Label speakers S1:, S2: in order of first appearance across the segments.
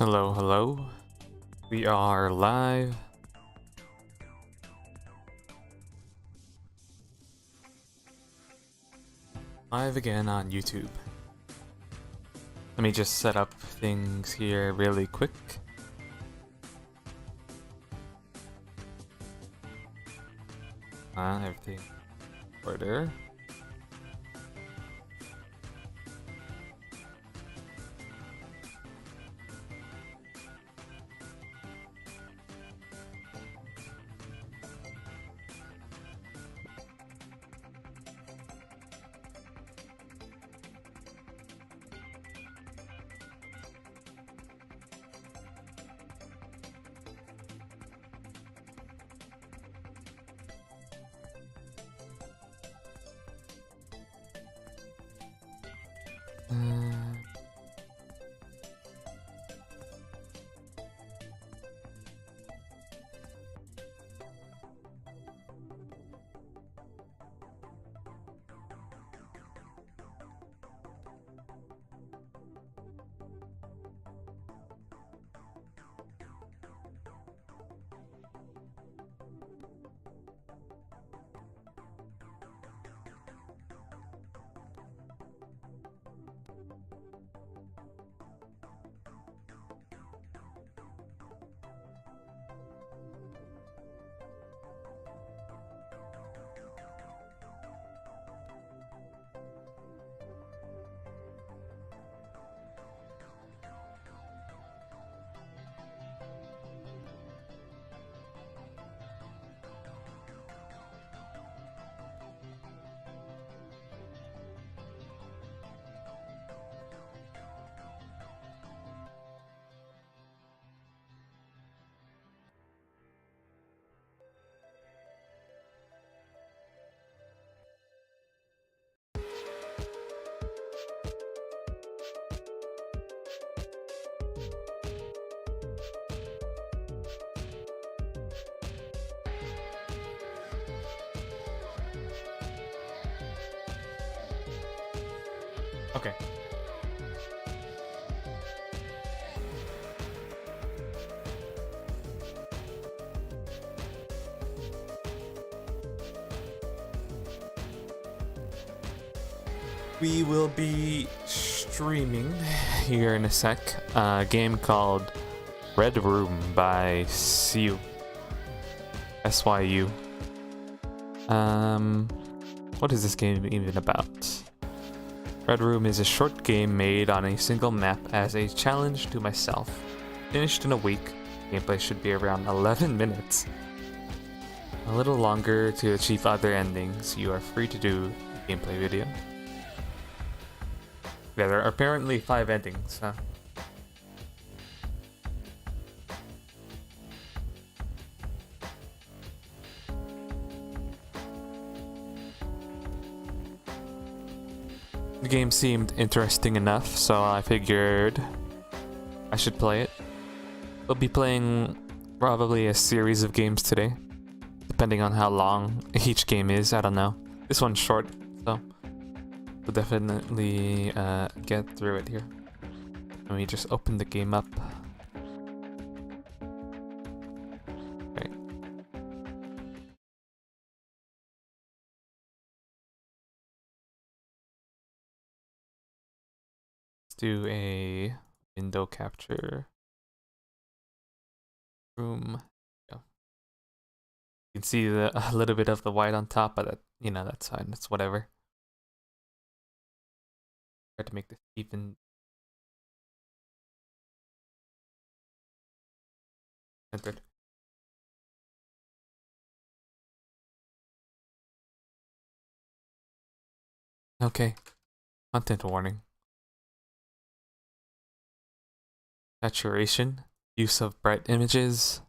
S1: Hello, hello. We are live. Live again on YouTube. Let me just set up things here really quick. Everything order. Okay. We will be streaming here in a sec a game called Red Room by SYU. SYU. What is this game even about? Red Room is a short game made on a single map as a challenge to myself. Finished in a week. Gameplay should be around 11 minutes. A little longer to achieve other endings. You are free to do a gameplay video. Yeah, there are apparently 5 endings, huh? The game seemed interesting enough, so I figured I should play it. We'll be playing probably a series of games today, depending on how long each game is. I don't know. This one's short, so we'll definitely get through it here. Let me just open the game up. Okay. Let's do a window capture. Room. Yeah. You can see a little bit of the white on top, but that's fine. That's whatever. Try to make this even. Centered. Okay. Content warning. Saturation. Use of bright images.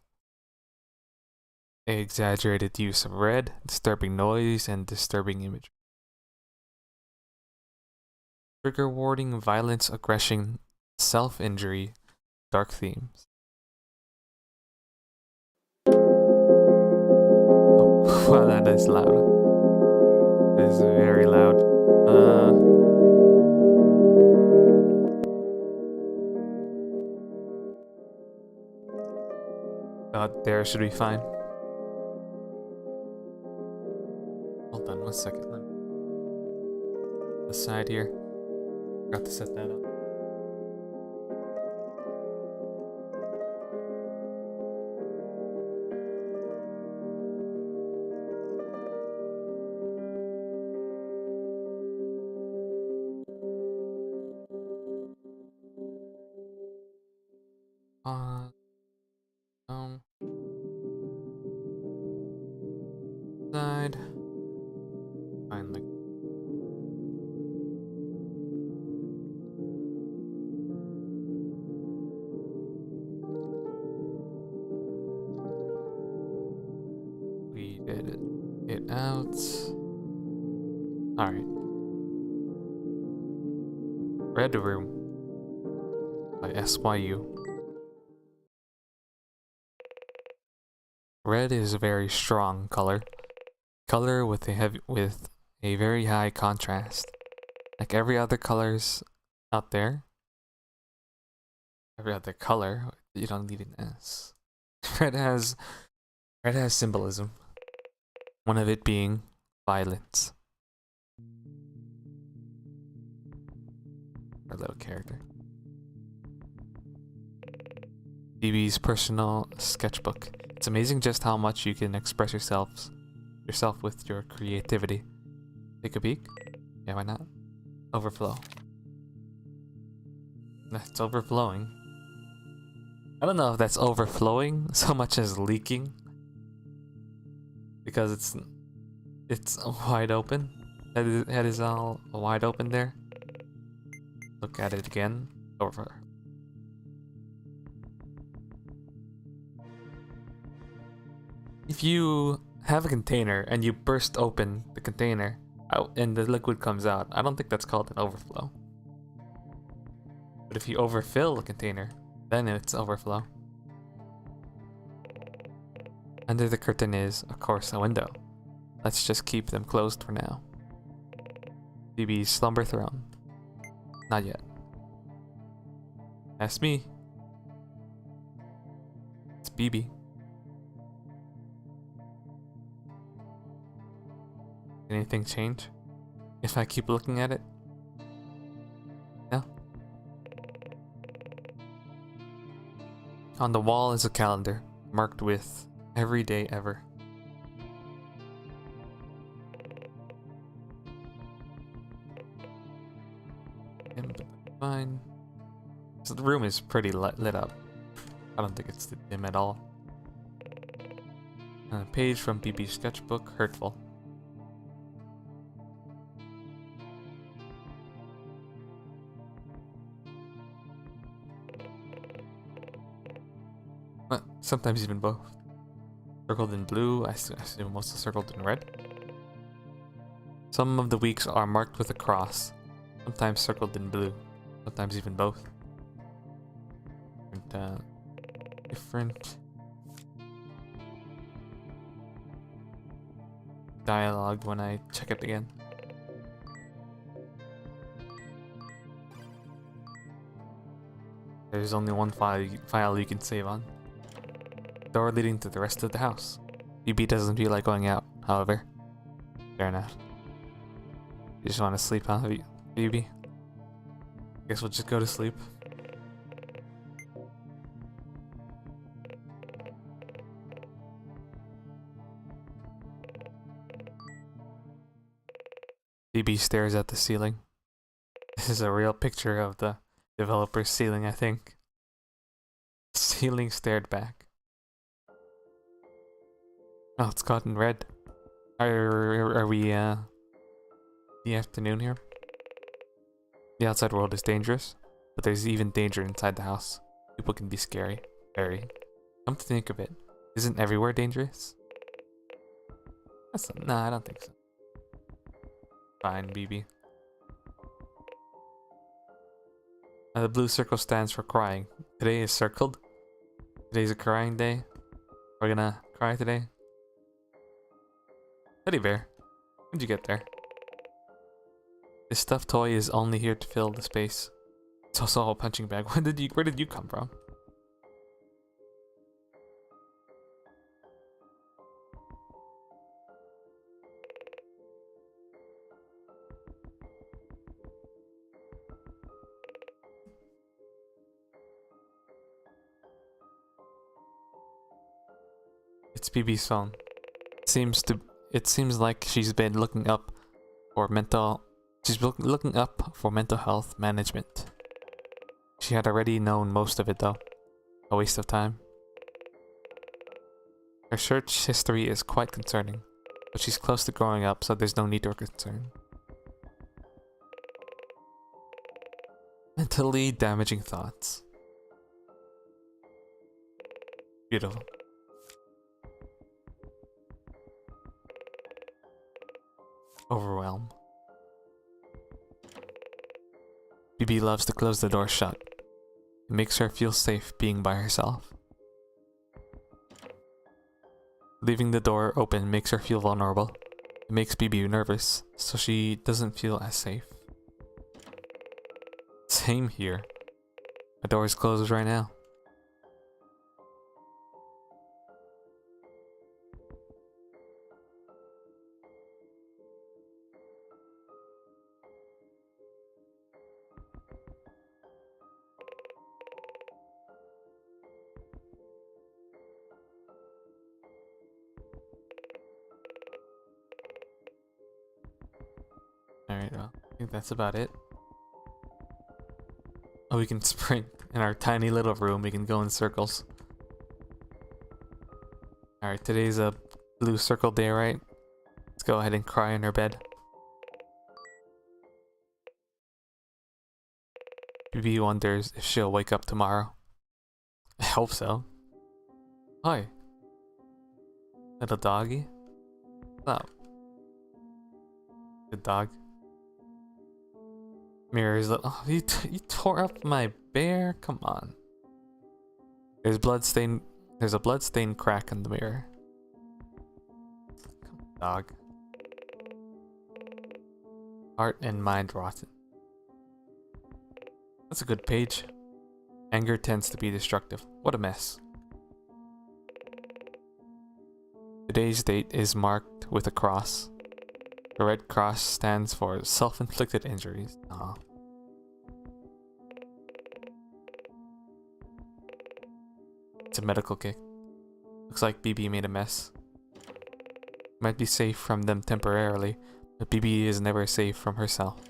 S1: Exaggerated use of red. Disturbing noise and disturbing image. Trigger warning, violence, aggression, self-injury, dark themes. Oh, wow, that is loud. It is very loud. there should be fine. Hold on 1 second. Let me the side here. Forgot to set that up. Um, side. Finally. We did it out. Alright. Red Room by SYU. Red is a very strong color. Color with a very high contrast. Like every other colors out there. Every other color, you don't need an S. Red has symbolism. One of it being violence. Our little character. BB's personal sketchbook. It's amazing just how much you can express yourself with your creativity. Take a peek? Yeah, why not? Overflow. That's overflowing. I don't know if that's overflowing so much as leaking. Because it's wide open. Head is all wide open there. Look at it again. Over. If you have a container and you burst open the container and the liquid comes out, I don't think that's called an overflow. But if you overfill the container, then it's overflow. Under the curtain is, of course, a window. Let's just keep them closed for now. BB's slumber throne. Not yet. That's me. It's BB. Anything change? If I keep looking at it? No? On the wall is a calendar, marked with every day ever. Fine. So the room is pretty lit up. I don't think it's dim at all. A page from BB's sketchbook, hurtful. Sometimes even both. Circled in blue, I assume mostly circled in red. Some of the weeks are marked with a cross, sometimes circled in blue, sometimes even both. Different dialogue when I check it again. There's only one file you can save on. Door leading to the rest of the house. BB doesn't feel like going out, however. Fair enough. You just want to sleep, huh, BB? Guess we'll just go to sleep. BB stares at the ceiling. This is a real picture of the developer's ceiling, I think. The ceiling stared back. Oh, it's gotten red. Are we, the afternoon here? The outside world is dangerous, but there's even danger inside the house. People can be scary. Very. Come to think of it, isn't everywhere dangerous? Nah, I don't think so. Fine, BB. The blue circle stands for crying. Today is circled. Today's a crying day. We're gonna cry today. Teddy bear, when'd you get there? This stuffed toy is only here to fill the space. It's also a punching bag. Where did you come from? It's BB's phone. It seems like she's been looking up for looking up for mental health management. She had already known most of it though. A waste of time. Her search history is quite concerning, but she's close to growing up, so there's no need to concern. Mentally damaging thoughts. Beautiful. Overwhelm. BB loves to close the door shut. It makes her feel safe being by herself. Leaving the door open makes her feel vulnerable. It makes BB nervous, so she doesn't feel as safe. Same here. My door is closed right now. Alright, well, I think that's about it. Oh, we can sprint in our tiny little room. We can go in circles. Alright, today's a blue circle day, right? Let's go ahead and cry in her bed. BB wonders if she'll wake up tomorrow. I hope so. Hi. Little doggy? What's up? Good dog. Mirrors. Oh, you tore up my bear? Come on. There's a blood-stained crack in the mirror. Come on, dog. Heart and mind rotten. That's a good page. Anger tends to be destructive. What a mess. Today's date is marked with a cross. The red cross stands for self-inflicted injuries. Aw. It's a medical kit. Looks like BB made a mess. Might be safe from them temporarily, but BB is never safe from herself.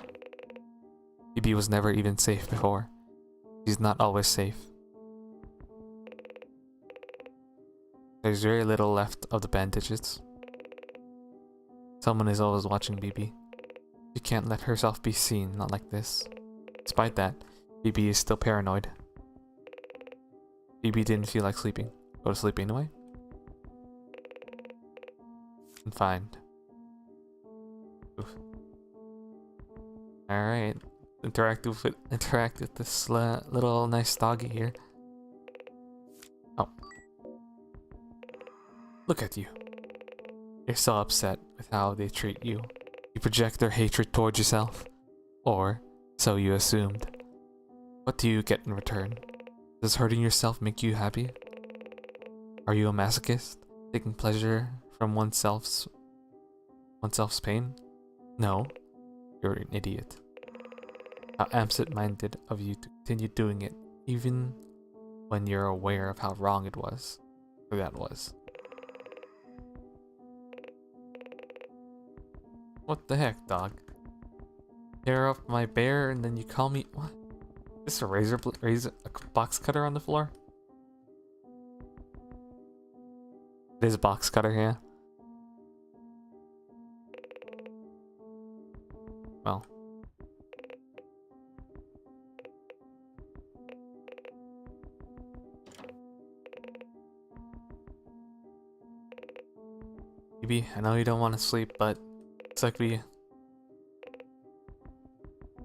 S1: BB was never even safe before. She's not always safe. There's very little left of the bandages. Someone is always watching BB. She can't let herself be seen, not like this. Despite that, BB is still paranoid. BB didn't feel like sleeping. Go to sleep anyway? And find. Alright. Interact with this little nice doggy here. Oh. Look at you. You're so upset with how they treat you. You project their hatred towards yourself. Or, so you assumed. What do you get in return? Does hurting yourself make you happy? Are you a masochist, taking pleasure from oneself's pain? No, you're an idiot. How absent-minded of you to continue doing it, even when you're aware of how wrong it was, or that was. What the heck, dog? Tear up my bear and then you call me what? Is this a razor box cutter on the floor? It is a box cutter, yeah. Well. Maybe, I know you don't want to sleep, but it's like we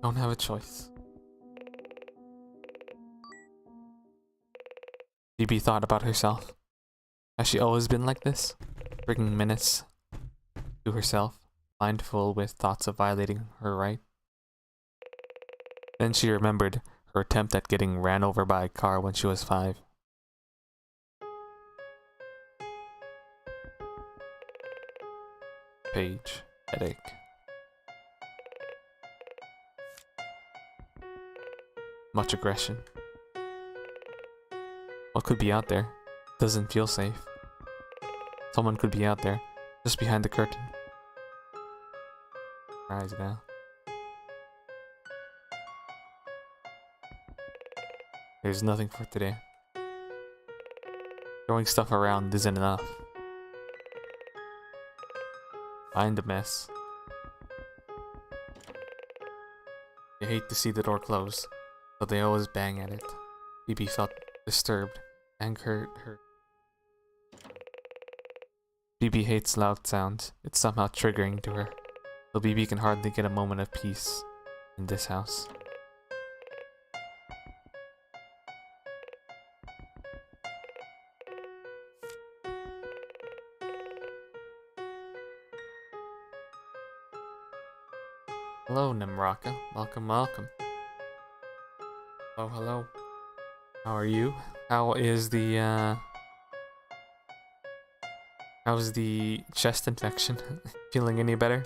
S1: don't have a choice. BB thought about herself. Has she always been like this? Bringing menace to herself, mindful with thoughts of violating her right? Then she remembered her attempt at getting ran over by a car when she was 5. Page. Headache. Much aggression. What could be out there? Doesn't feel safe. Someone could be out there, just behind the curtain. Eyes now. There's nothing for today. Throwing stuff around isn't enough. Find a mess. They hate to see the door close, so they always bang at it. BB felt disturbed and hurt. BB hates loud sounds. It's somehow triggering to her. So BB can hardly get a moment of peace in this house. Hello, Nimraka. Welcome, welcome. Oh, hello. How are you? How's the chest infection? Feeling any better?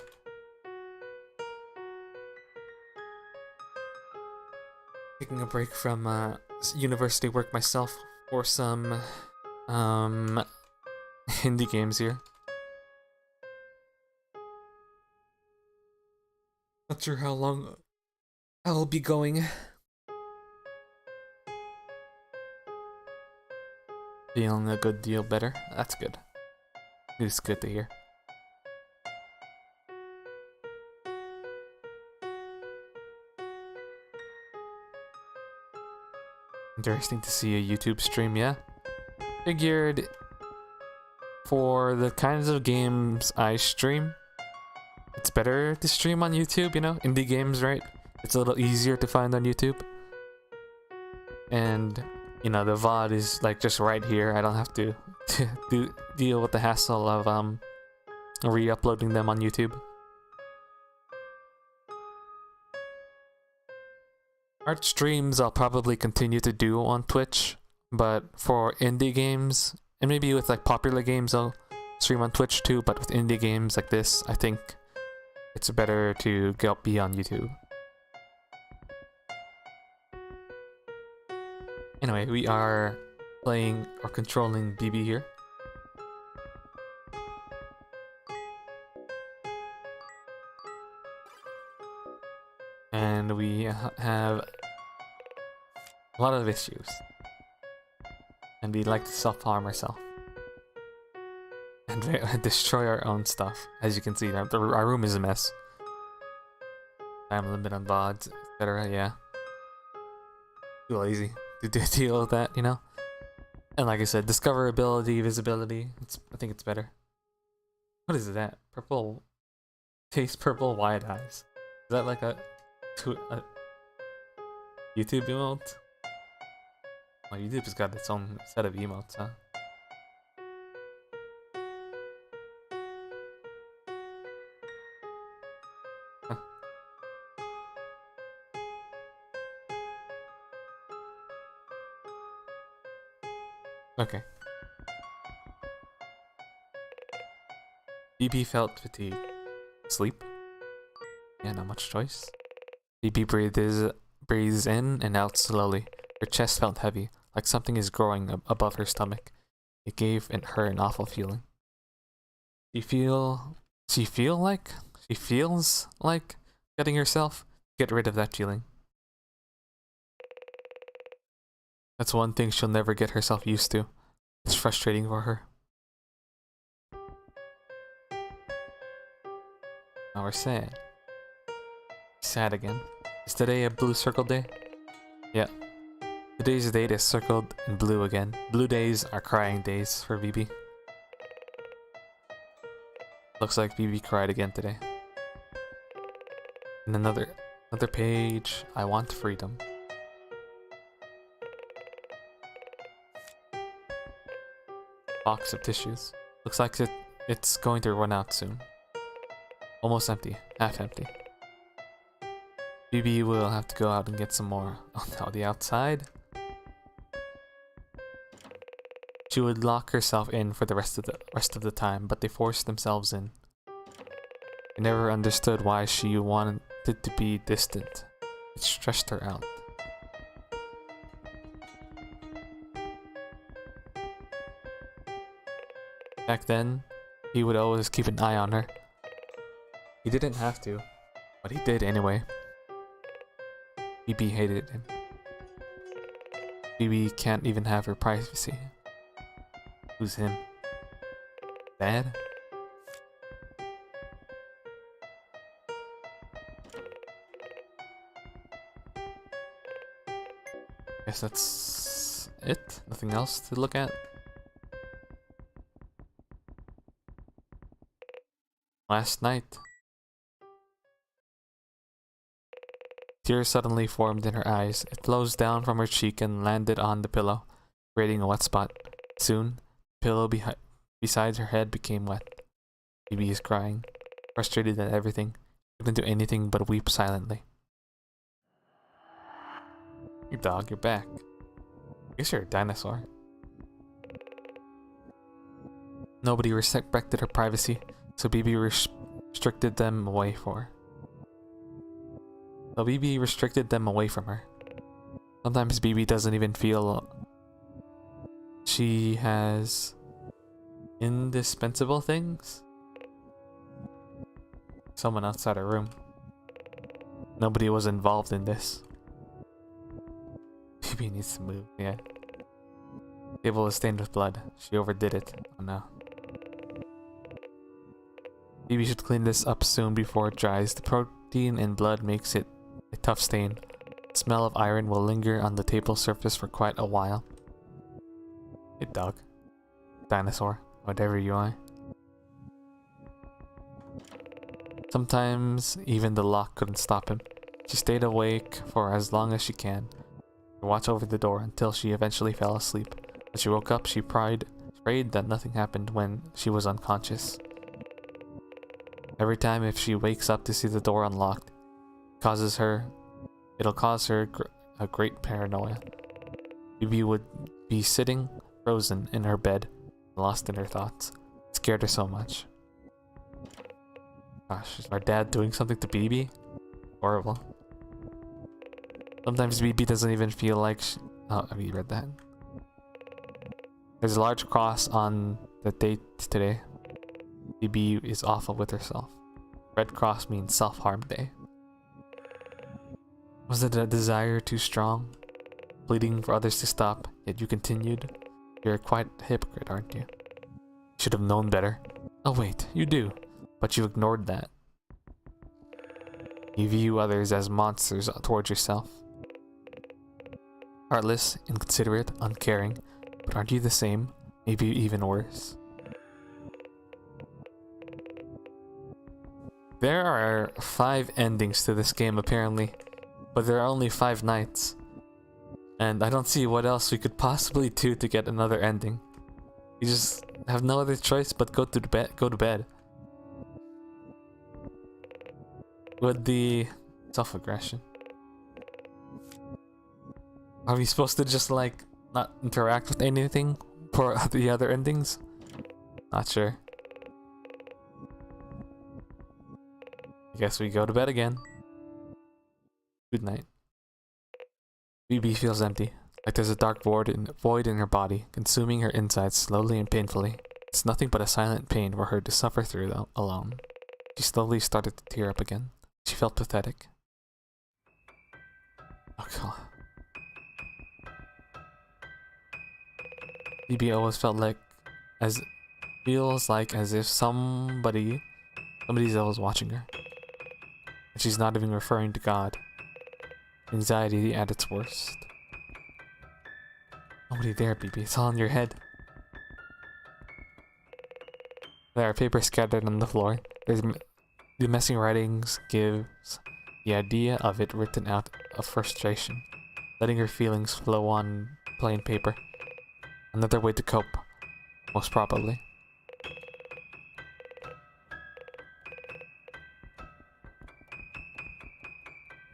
S1: Taking a break from university work myself for some indie games here. Not sure how long I'll be going. Feeling a good deal better. That's good. It's good to hear. Interesting to see a YouTube stream, yeah. Figured for the kinds of games I stream, it's better to stream on YouTube, you know? Indie games, right? It's a little easier to find on YouTube. And, you know, the VOD is like just right here. I don't have to deal with the hassle of re-uploading them on YouTube. Art streams I'll probably continue to do on Twitch, but for indie games, and maybe with like popular games I'll stream on Twitch too, but with indie games like this, I think it's better to be on YouTube. Anyway, we are playing or controlling BB here. And we have a lot of issues. And we like to self-harm ourselves. And destroy our own stuff. As you can see, our room is a mess. Time limit on VODs, etc. Yeah. Too lazy to deal with that, you know? And like I said, discoverability, visibility. I think it's better. What is that? Purple. Taste purple wide eyes. Is that like a YouTube emote? Oh, YouTube's got its own set of emotes, huh? Okay. BB felt fatigued. Sleep? Yeah, not much choice. BB breathes in and out slowly. Her chest felt heavy, like something is growing above her stomach. It gave her an awful feeling. She feels like getting herself. Get rid of that feeling. That's one thing she'll never get herself used to. It's frustrating for her. Now we're sad. Sad again. Is today a blue circle day? Yeah. Today's date is circled in blue again. Blue days are crying days for BB. Looks like BB cried again today. And another page. I want freedom. Box of tissues. Looks like it's going to run out soon. Almost empty. Half empty. BB will have to go out and get some more on the outside. She would lock herself in for the rest of the time, but they forced themselves in. I never understood why she wanted to be distant. It stressed her out. Back then, he would always keep an eye on her. He didn't have to, but he did anyway. BB hated him. BB can't even have her privacy. Who's him? Dad? Guess that's it. Nothing else to look at. Last night. Tears suddenly formed in her eyes. It flows down from her cheek and landed on the pillow, creating a wet spot. Soon, the pillow beside her head became wet. Phoebe is crying, frustrated at everything. She couldn't do anything but weep silently. Hey dog, you're back. I guess you're a dinosaur. Nobody respected her privacy, so BB restricted them away from her. Sometimes BB doesn't even feel she has indispensable things. Someone outside her room. Nobody was involved in this. BB needs to move, yeah. Table is stained with blood. She overdid it. Oh no. BB should clean this up soon before it dries. The protein in blood makes it a tough stain. The smell of iron will linger on the table surface for quite a while. Hey dog. Dinosaur. Whatever you are. Sometimes even the lock couldn't stop him. She stayed awake for as long as she can. To watch over the door until she eventually fell asleep. When she woke up, she prayed that nothing happened when she was unconscious. Every time if she wakes up to see the door unlocked, it'll cause her a great paranoia. Bibi would be sitting frozen in her bed, lost in her thoughts. It scared her so much. Gosh, is our dad doing something to Bibi? Horrible. Sometimes Bibi doesn't even feel like oh, have you read that? There's a large cross on the date today. Bibi is awful with herself. Red cross means self-harm day. Was it a desire too strong? Pleading for others to stop, yet you continued? You're quite a hypocrite, aren't you? You should have known better. Oh wait, you do. But you ignored that. You view others as monsters towards yourself. Heartless, inconsiderate, uncaring. But aren't you the same? Maybe even worse. There are 5 endings to this game apparently. But there are only 5 nights. And I don't see what else we could possibly do to get another ending. You just have no other choice but go to bed. With the self-aggression. Are we supposed to just like not interact with anything for the other endings? Not sure. I guess we go to bed again. Good night. BB feels empty, like there's a dark void in her body, consuming her insides slowly and painfully. It's nothing but a silent pain for her to suffer through alone. She slowly started to tear up again. She felt pathetic. Oh god. BB always feels like as if somebody's always watching her. And she's not even referring to God. Anxiety at its worst. Nobody there, BB. It's all in your head. There are papers scattered on the floor. The messy writings gives the idea of it written out of frustration, letting her feelings flow on plain paper. Another way to cope, most probably.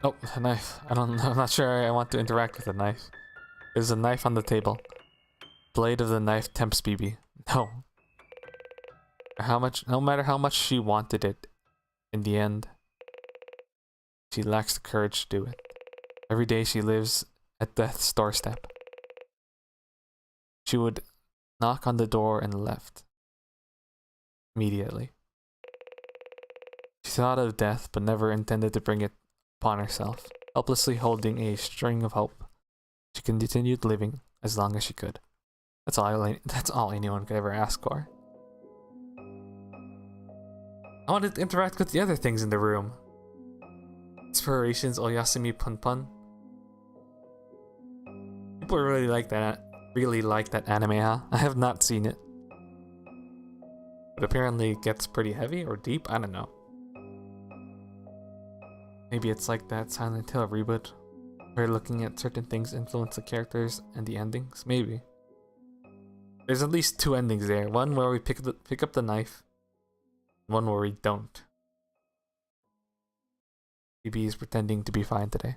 S1: Oh, a knife. I'm not sure I want to interact with the knife. There's a knife on the table. Blade of the knife tempts BB. No. No matter how much she wanted it, in the end, she lacks the courage to do it. Every day she lives at death's doorstep. She would knock on the door and left. immediately. She thought of death, but never intended to bring it upon herself. Helplessly holding a string of hope, she continued living as long as she could. That's all anyone could ever ask for. I wanted to interact with the other things in the room. Inspirations Oyasumi Pun Pun. People really like that. Really like that anime, huh? I have not seen it. But apparently it gets pretty heavy or deep. I don't know. Maybe it's like that Silent Hill reboot, where looking at certain things influence the characters and the endings. Maybe. There's at least 2 endings there. One where we pick up the knife. One where we don't. BB is pretending to be fine today.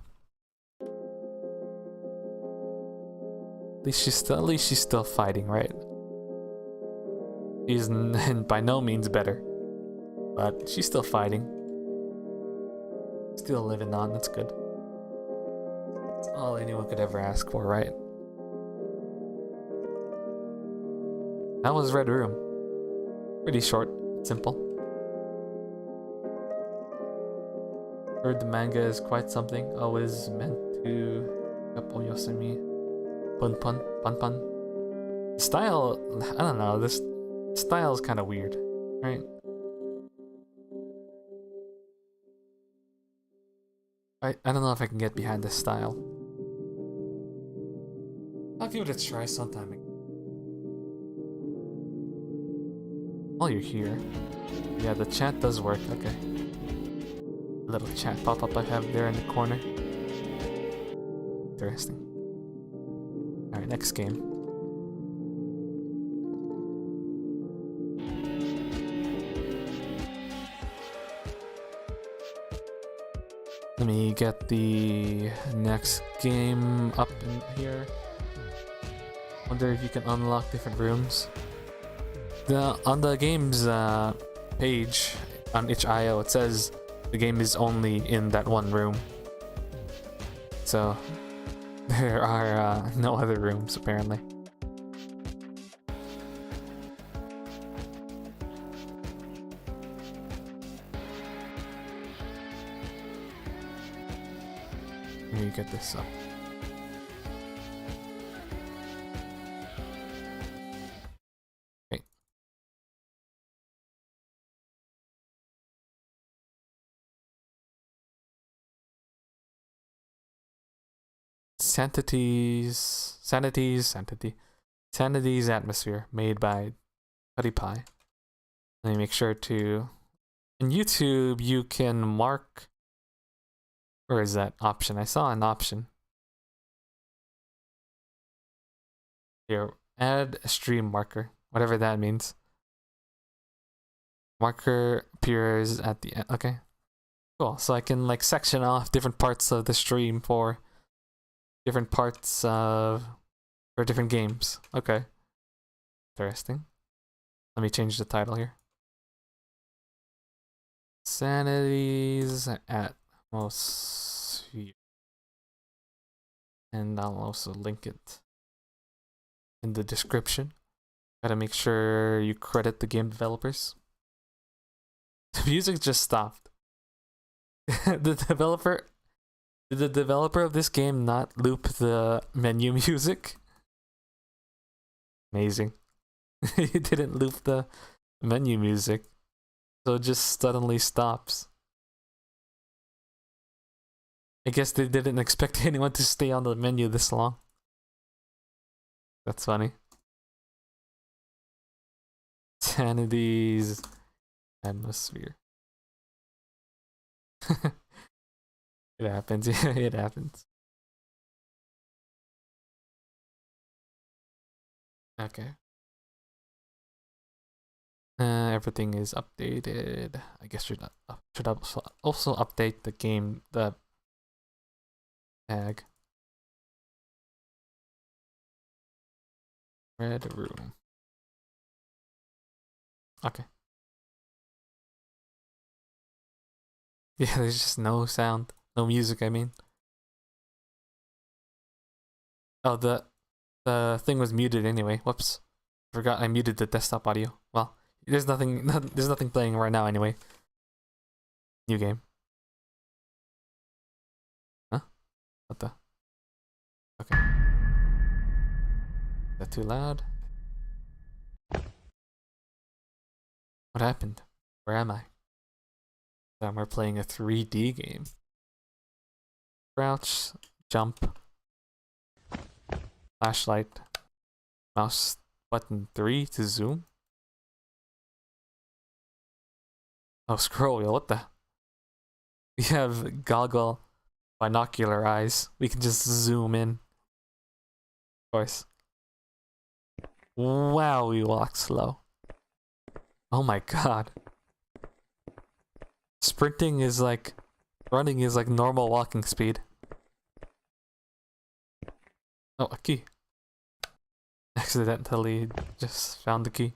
S1: At least she's still fighting, right? She's by no means better, but she's still fighting. Still living on. That's good. That's all anyone could ever ask for, right? That was Red Room. Pretty short, simple. Heard the manga is quite something. Always meant to couple Yosemi. Pun pun pun pun. Style, I don't know. This style is kind of weird, right? I don't know if I can get behind this style. I'll give it a try sometime again. While you're here, yeah, the chat does work. Okay. Little chat pop-up I have there in the corner. Interesting. Alright, next game. Let me get the next game up in here. Wonder if you can unlock different rooms. On the game's page on itch.io, it says the game is only in that one room. So there are no other rooms apparently. Let me get this up. Okay. Sanity's Atmosphere, made by Putty Pie. Let me make sure to... In YouTube, you can mark... Where is that option? I saw an option. Here, add a stream marker, whatever that means. Marker appears at the end. Okay, cool. So I can like section off different parts of the stream for different parts of for different games. Okay, interesting. Let me change the title here. Sanity's Atmosphere, and I'll also link it in the description. Gotta make sure you credit the game developers. The music just stopped. Did the developer of this game not loop the menu music? Amazing. He didn't loop the menu music, so it just suddenly stops. I guess they didn't expect anyone to stay on the menu this long. That's funny. Sanity's Atmosphere. It happens. Yeah, it happens. Okay. Everything is updated. I guess should also update the game, the tag. Red Room. Okay. Yeah, there's just no sound, no music. I mean, oh, the thing was muted anyway. Whoops, forgot I muted the desktop audio. Well, There's nothing. There's nothing playing right now anyway. New game. Huh? What the? Okay. Is that too loud? What happened? Where am I? We're playing a 3D game. Crouch, jump, flashlight, mouse button 3 to zoom. Oh, scroll wheel, what the? We have goggle, binocular eyes. We can just zoom in. Of course. Wow, we walk slow. Oh my god. Sprinting is like... Running is like normal walking speed. Oh, a key. Accidentally just found the key.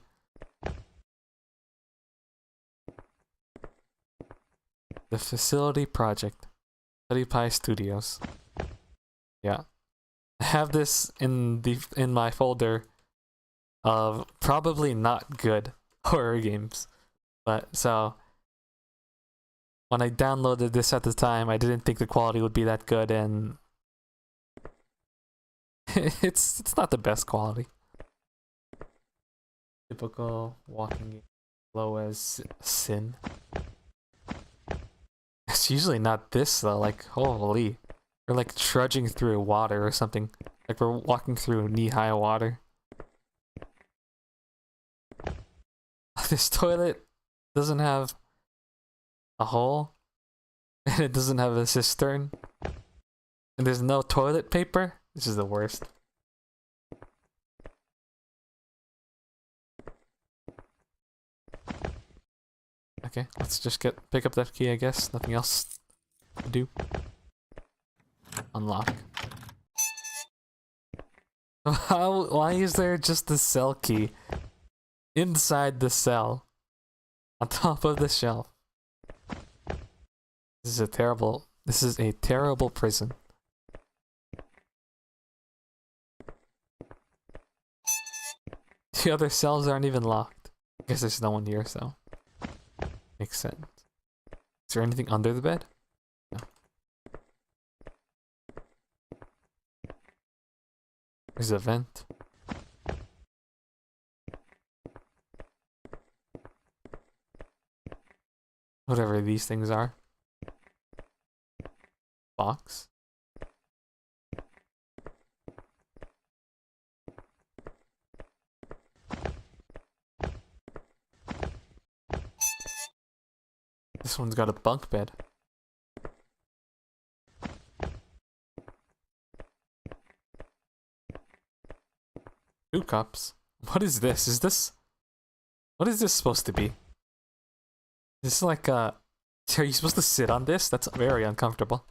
S1: The facility project. PewDiePie Studios. Yeah. I have this in my folder of probably not good horror games. But so when I downloaded this at the time, I didn't think the quality would be that good, and it's not the best quality. Typical walking game, low as sin. It's usually not this though, like holy. We're like trudging through water or something. Like we're walking through knee-high water. This toilet doesn't have a hole, and it doesn't have a cistern, and there's no toilet paper. This is the worst. Okay, let's just pick up that key, I guess. Nothing else to do. Unlock. Why is there just a cell key inside the cell on top of the shelf? This is a terrible prison. The other cells aren't even locked. I guess there's no one here, so makes sense. Is there anything under the bed? No. There's a vent. Whatever these things are. Box. This one's got a bunk bed. Two cups. What is this? What is this supposed to be? Is this like are you supposed to sit on this? That's very uncomfortable.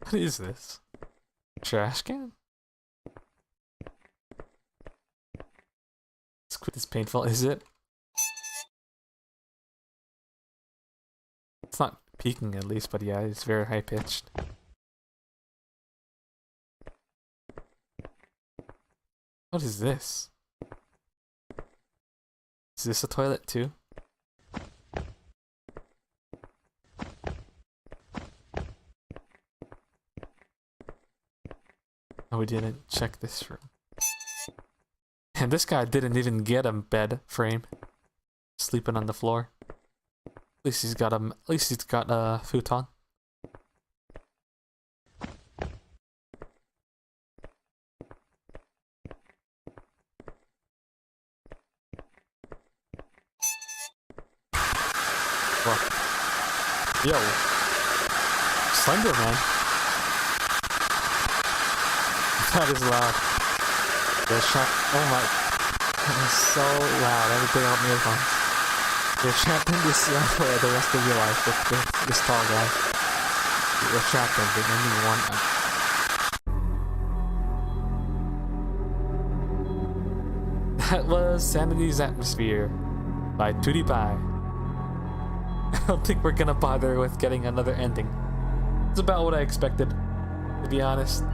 S1: What is this? Trash can? This is painful, is it? It's not peaking at least, but yeah, it's very high pitched. What is this? Is this a toilet too? Oh, we didn't check this room. And this guy didn't even get a bed frame. Sleeping on the floor. At least he's got a futon. Well, yo, Slender Man. That is loud. Oh my, that is so loud. I have to take out my earphones. You're trapped in this cell for the rest of your life with this tall guy. You're trapped in the only one. That was Sanity's Atmosphere by PewDiePie. I don't think we're gonna bother with getting another ending. It's about what I expected, to be honest.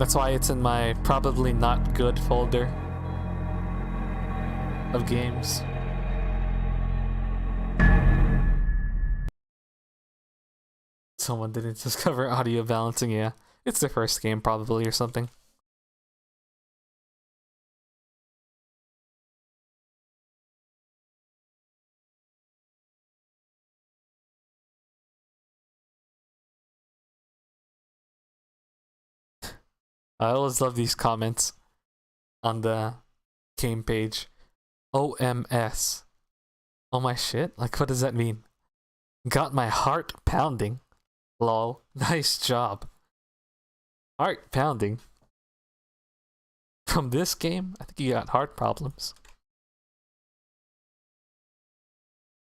S1: That's why it's in my probably not good folder of games. Someone didn't discover audio balancing, yeah. It's the first game probably or something. I always love these comments on the game page. OMS. Oh my shit? Like, what does that mean? Got my heart pounding. Lol. Nice job. Heart pounding. From this game? I think you got heart problems.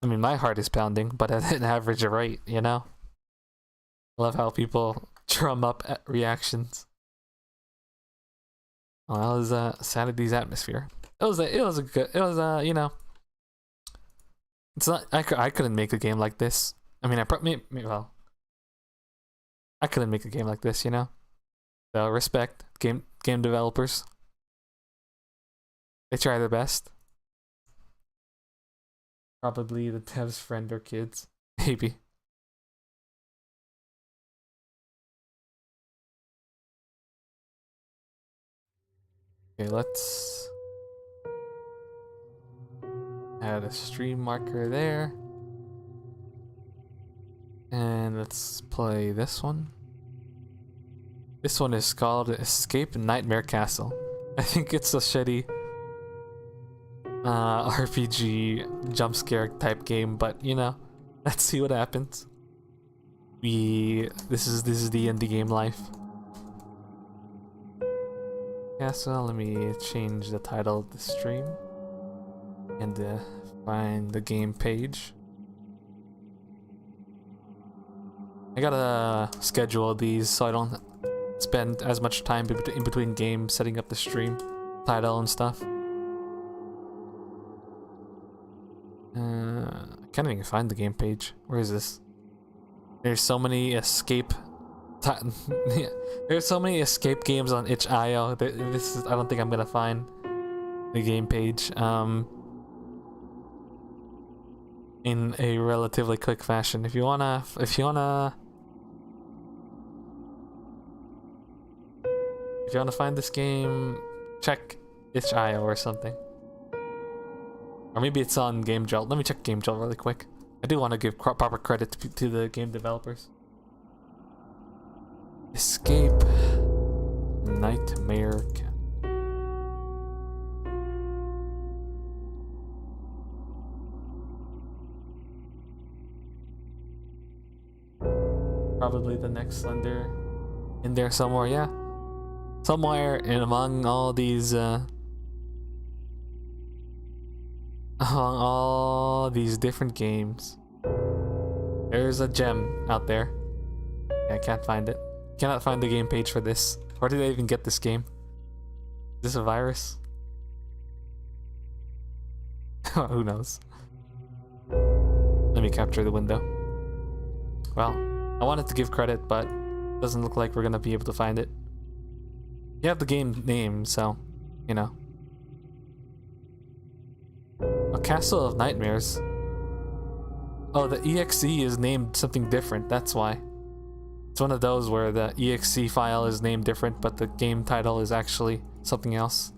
S1: I mean, my heart is pounding, but at an average rate, you know? I love how people drum up reactions. Well, that was Sanity's Atmosphere. It was a good, you know, it's not, I couldn't make a game like this. I mean, well, I couldn't make a game like this, you know? So respect game developers. They try their best. Probably the dev's friend or kids. Maybe. Okay, let's add a stream marker there. And let's play this one. This one is called Escape Nightmare Castle. I think it's a shitty RPG jump scare type game, but you know, let's see what happens. This is the indie game life. Castle, let me change the title of the stream and find the game page. I gotta schedule these so I don't spend as much time in between games setting up the stream title and stuff. I can't even find the game page. Where is this? There's so many escape. There's so many escape games on itch.io. I don't think I'm gonna find the game page in a relatively quick fashion. If you wanna find this game, check itch.io or something. Or maybe it's on Game Jolt. Let me check Game Jolt really quick. I do want to give proper credit to the game developers. Escape Nightmare Cat. Probably the next Slender in there somewhere, yeah. Somewhere in among all these different games, there's a gem out there. I can't find it. Cannot find the game page for this. Where did I even get this game? Is this a virus? Who knows? Let me capture the window. Well, I wanted to give credit, but it doesn't look like we're gonna be able to find it. You have the game name, so, you know. A Castle of Nightmares. Oh, the EXE is named something different, that's why. It's one of those where the EXE file is named different, but the game title is actually something else.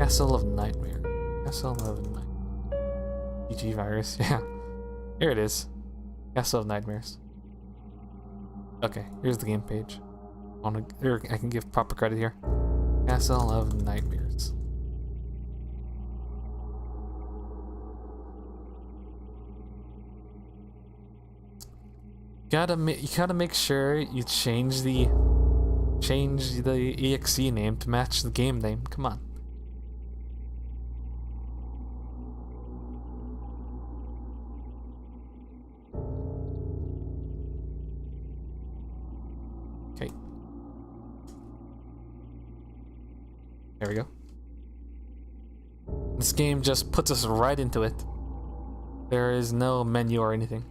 S1: Castle of Nightmare. Castle of Nightmare. GG virus, yeah. Here it is. Castle of Nightmares. Okay, here's the game page. I can give proper credit here. Castle of Nightmares. You gotta make sure you change the EXE name to match the game name. Come on. Okay. There we go. This game just puts us right into it. There is no menu or anything.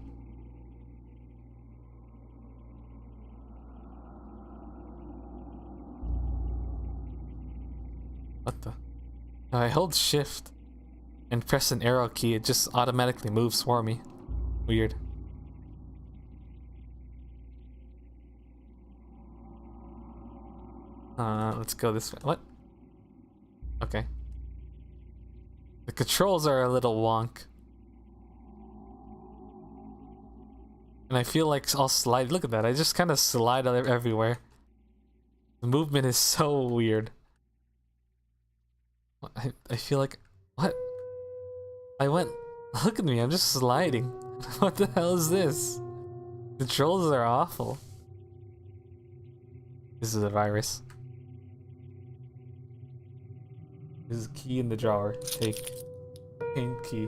S1: What the? If I hold shift and press an arrow key, it just automatically moves for me. Weird. Let's go this way. What? Okay. The controls are a little wonk. And I feel like I'll slide. Look at that. I just kind of slide everywhere. The movement is so weird. I feel like... What? I went... Look at me. I'm just sliding. What the hell is this? Controls are awful. This is a virus. This is a key in the drawer. Take. Paint key.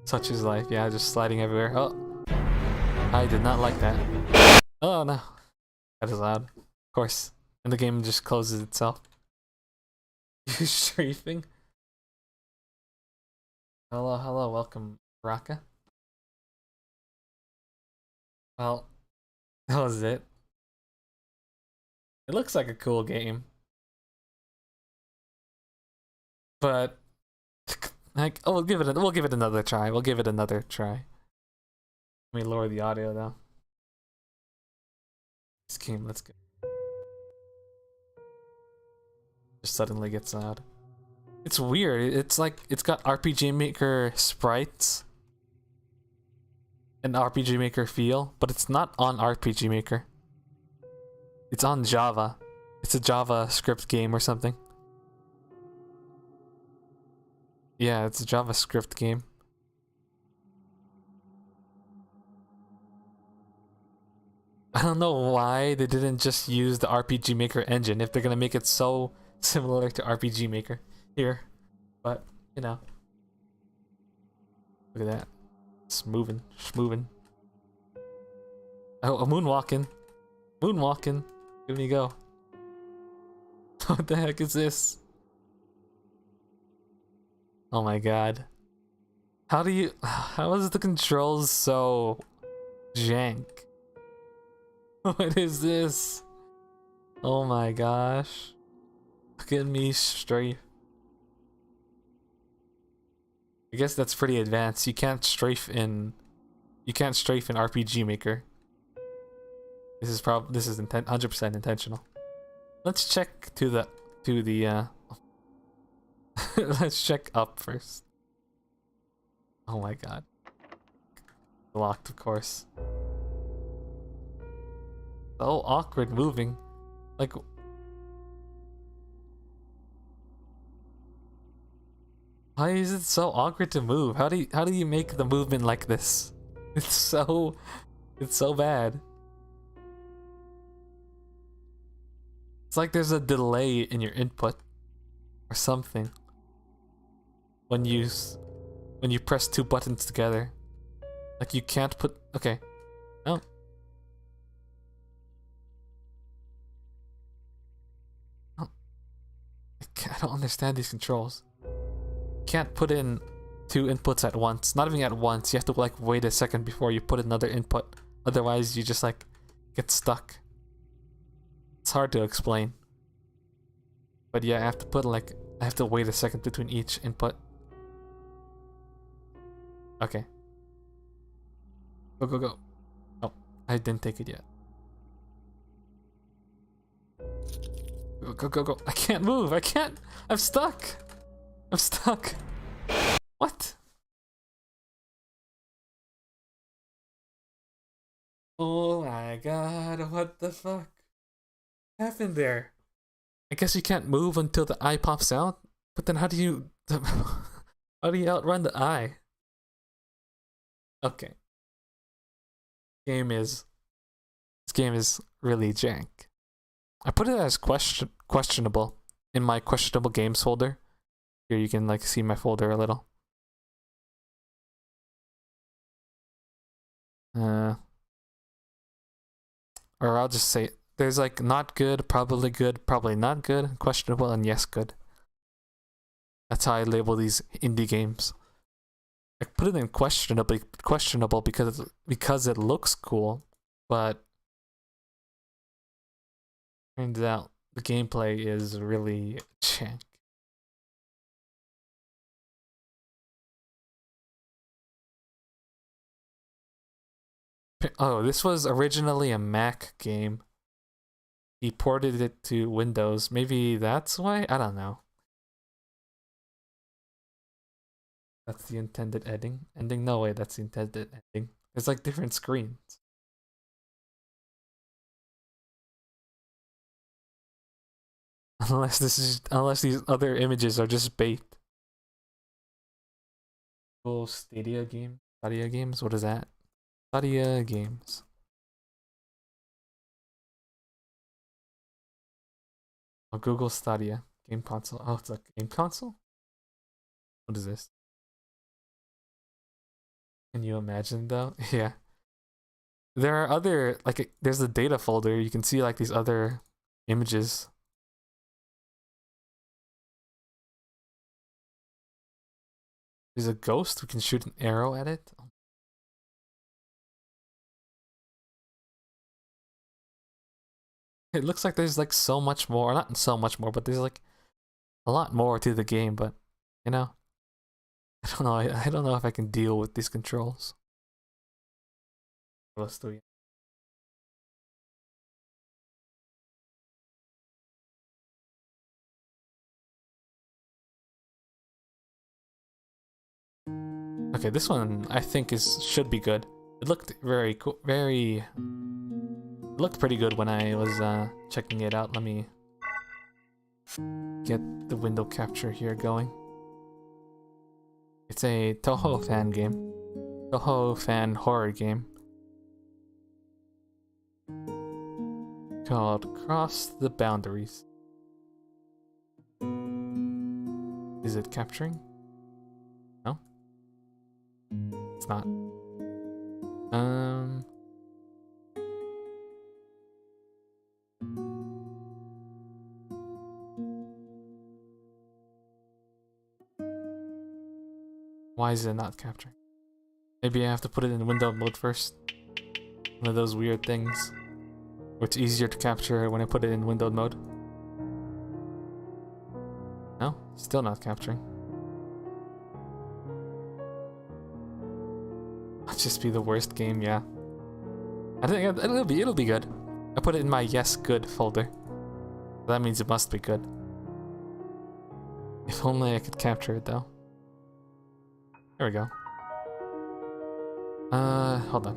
S1: Such is life. Yeah, just sliding everywhere. Oh. I did not like that. Oh no. That is loud. Of course. And the game just closes itself. You strafing? Hello, hello, welcome, Raka. Well, that was it. It looks like a cool game. But like, oh, we'll give it another try. We'll give it another try. Let me lower the audio though. This game, let's go. Just suddenly gets loud. It's weird. It's like it's got RPG Maker sprites and RPG Maker feel, but it's not on RPG Maker. It's on Java. It's a JavaScript game or something. Yeah, it's a JavaScript game. I don't know why they didn't just use the RPG Maker engine if they're gonna make it so similar to RPG Maker here. But, you know. Look at that. It's moving. Schmoving. Oh, a moonwalking. Moonwalking. Here we go. What the heck is this? Oh my god. How is the controls so jank? What is this? Oh my gosh. Look at me strafe. I guess that's pretty advanced. You can't strafe in RPG Maker. This is 100% intentional. Let's check to the let's check up first. Oh my god. Locked, of course. So awkward moving. Like, why is it so awkward to move? How do you make the movement like this? It's so bad. It's like there's a delay in your input or something when you press two buttons together. Like you can't put... Okay. No. I don't understand these controls. You can't put in two inputs at once. Not even at once. You have to like wait a second before you put another input. Otherwise you just like get stuck. It's hard to explain. But yeah, I have to wait a second between each input. Okay. Go, go, go. Oh, I didn't take it yet. Go, go, go, go. I can't move. I can't. I'm stuck. I'm stuck. What? Oh my god, what the fuck happened there? I guess you can't move until the eye pops out? But then how do you outrun the eye? Okay. This game is really jank. I put it as questionable in my questionable games folder. Here you can like see my folder a little. Or I'll just say there's like not good, probably not good, questionable, and yes good. That's how I label these indie games. I put it in questionable because it looks cool, but turns out the gameplay is really jank. Oh, this was originally a Mac game. He ported it to Windows. Maybe that's why? I don't know. That's the intended ending. Ending? No way, that's the intended ending. It's like different screens. Unless these other images are just bait. Google Stadia game? Stadia games? What is that? Stadia games. Oh, Google Stadia. Game console. Oh, it's a game console? What is this? Can you imagine though? Yeah. There are other, like, there's a data folder. You can see, like, these other images. There's a ghost. We can shoot an arrow at it. It looks like there's, like, so much more. Not so much more, but there's, like, a lot more to the game. But, you know, I don't know. I don't know if I can deal with these controls. What else do we? Okay, this one I think should be good. It looked very cool, it looked pretty good when I was checking it out. Let me get the window capture here going. It's a Toho fan game. Toho fan horror game. Called Cross the Boundaries. Is it capturing? No? It's not. Why is it not capturing? Maybe I have to put it in window mode first. One of those weird things. Where it's easier to capture when I put it in windowed mode. No? Still not capturing. That'll just be the worst game, yeah. I think it'll be good. I put it in my yes good folder. That means it must be good. If only I could capture it though. There we go. Hold on.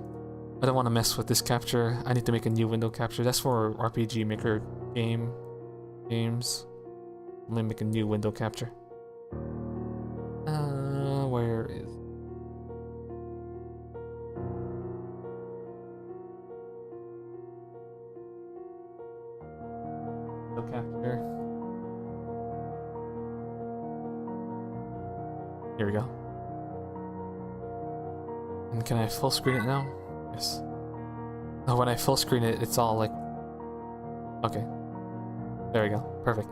S1: I don't want to mess with this capture. I need to make a new window capture. That's for RPG Maker games. Let me make a new window capture. Where is... window capture. Here we go. And can I full screen it now? Yes. Oh, when I full screen it, it's all like... Okay. There we go. Perfect.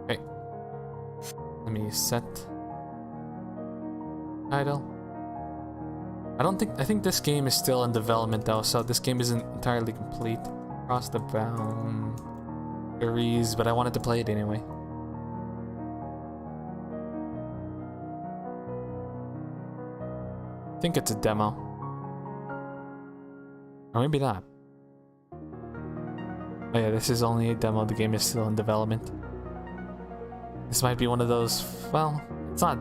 S1: Okay. Let me set... title. I think this game is still in development though, so this game isn't entirely complete. Cross the boundaries, but I wanted to play it anyway. I think it's a demo. Or maybe not. Oh yeah, this is only a demo. The game is still in development. This might be one of those... Well, it's not...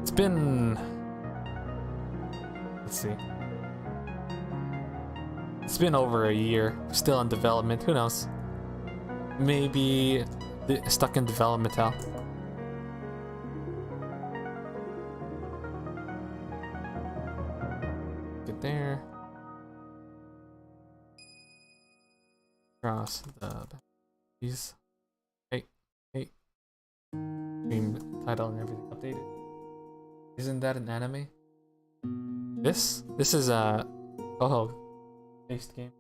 S1: It's been... Let's see. It's been over a year. Still in development. Who knows? Maybe stuck in development hell. There. Cross the boundaries. Hey. Game title and everything updated. Isn't that an anime? This is a Toho based game.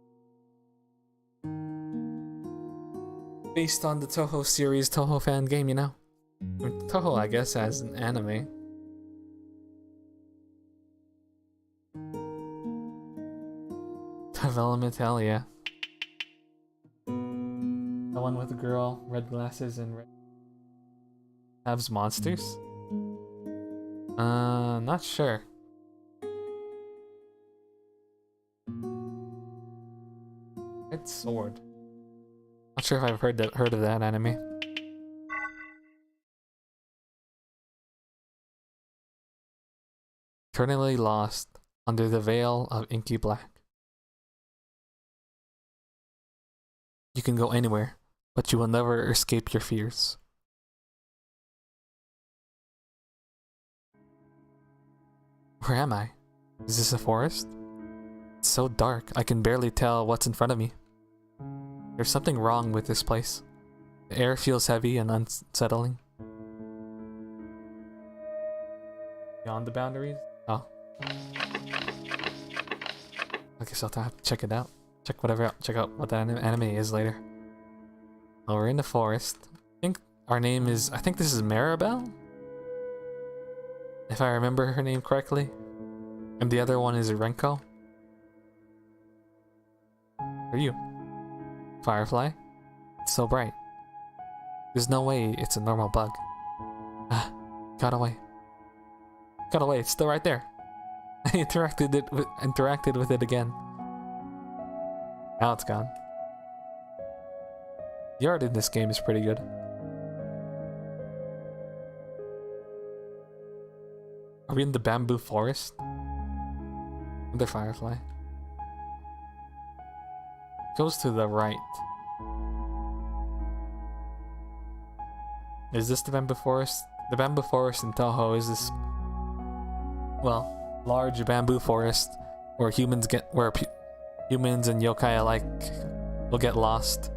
S1: Based on the Toho series, Toho fan game, you know? I mean, Toho, I guess, has an anime. Development, hell yeah. The one with the girl, red glasses, and red abs monsters? Not sure. White Sword. Not sure if I've heard of that anime. Eternally lost under the veil of inky black. You can go anywhere, but you will never escape your fears. Where am I? Is this a forest? It's so dark, I can barely tell what's in front of me. There's something wrong with this place. The air feels heavy and unsettling. Beyond the boundaries? Oh. I guess I'll have to check it out. Check out what that anime is later. Well, we're in the forest. I think this is Maribel? If I remember her name correctly. And the other one is Renko. Who are you? Firefly? It's so bright. There's no way it's a normal bug. Ah, got away. Got away, it's still right there. I interacted with it again. Now it's gone. The art in this game is pretty good. Are we in the bamboo forest? Another firefly. Goes to the right. Is this the bamboo forest? The bamboo forest in Toho is this, well, large bamboo forest where humans and yokai alike will get lost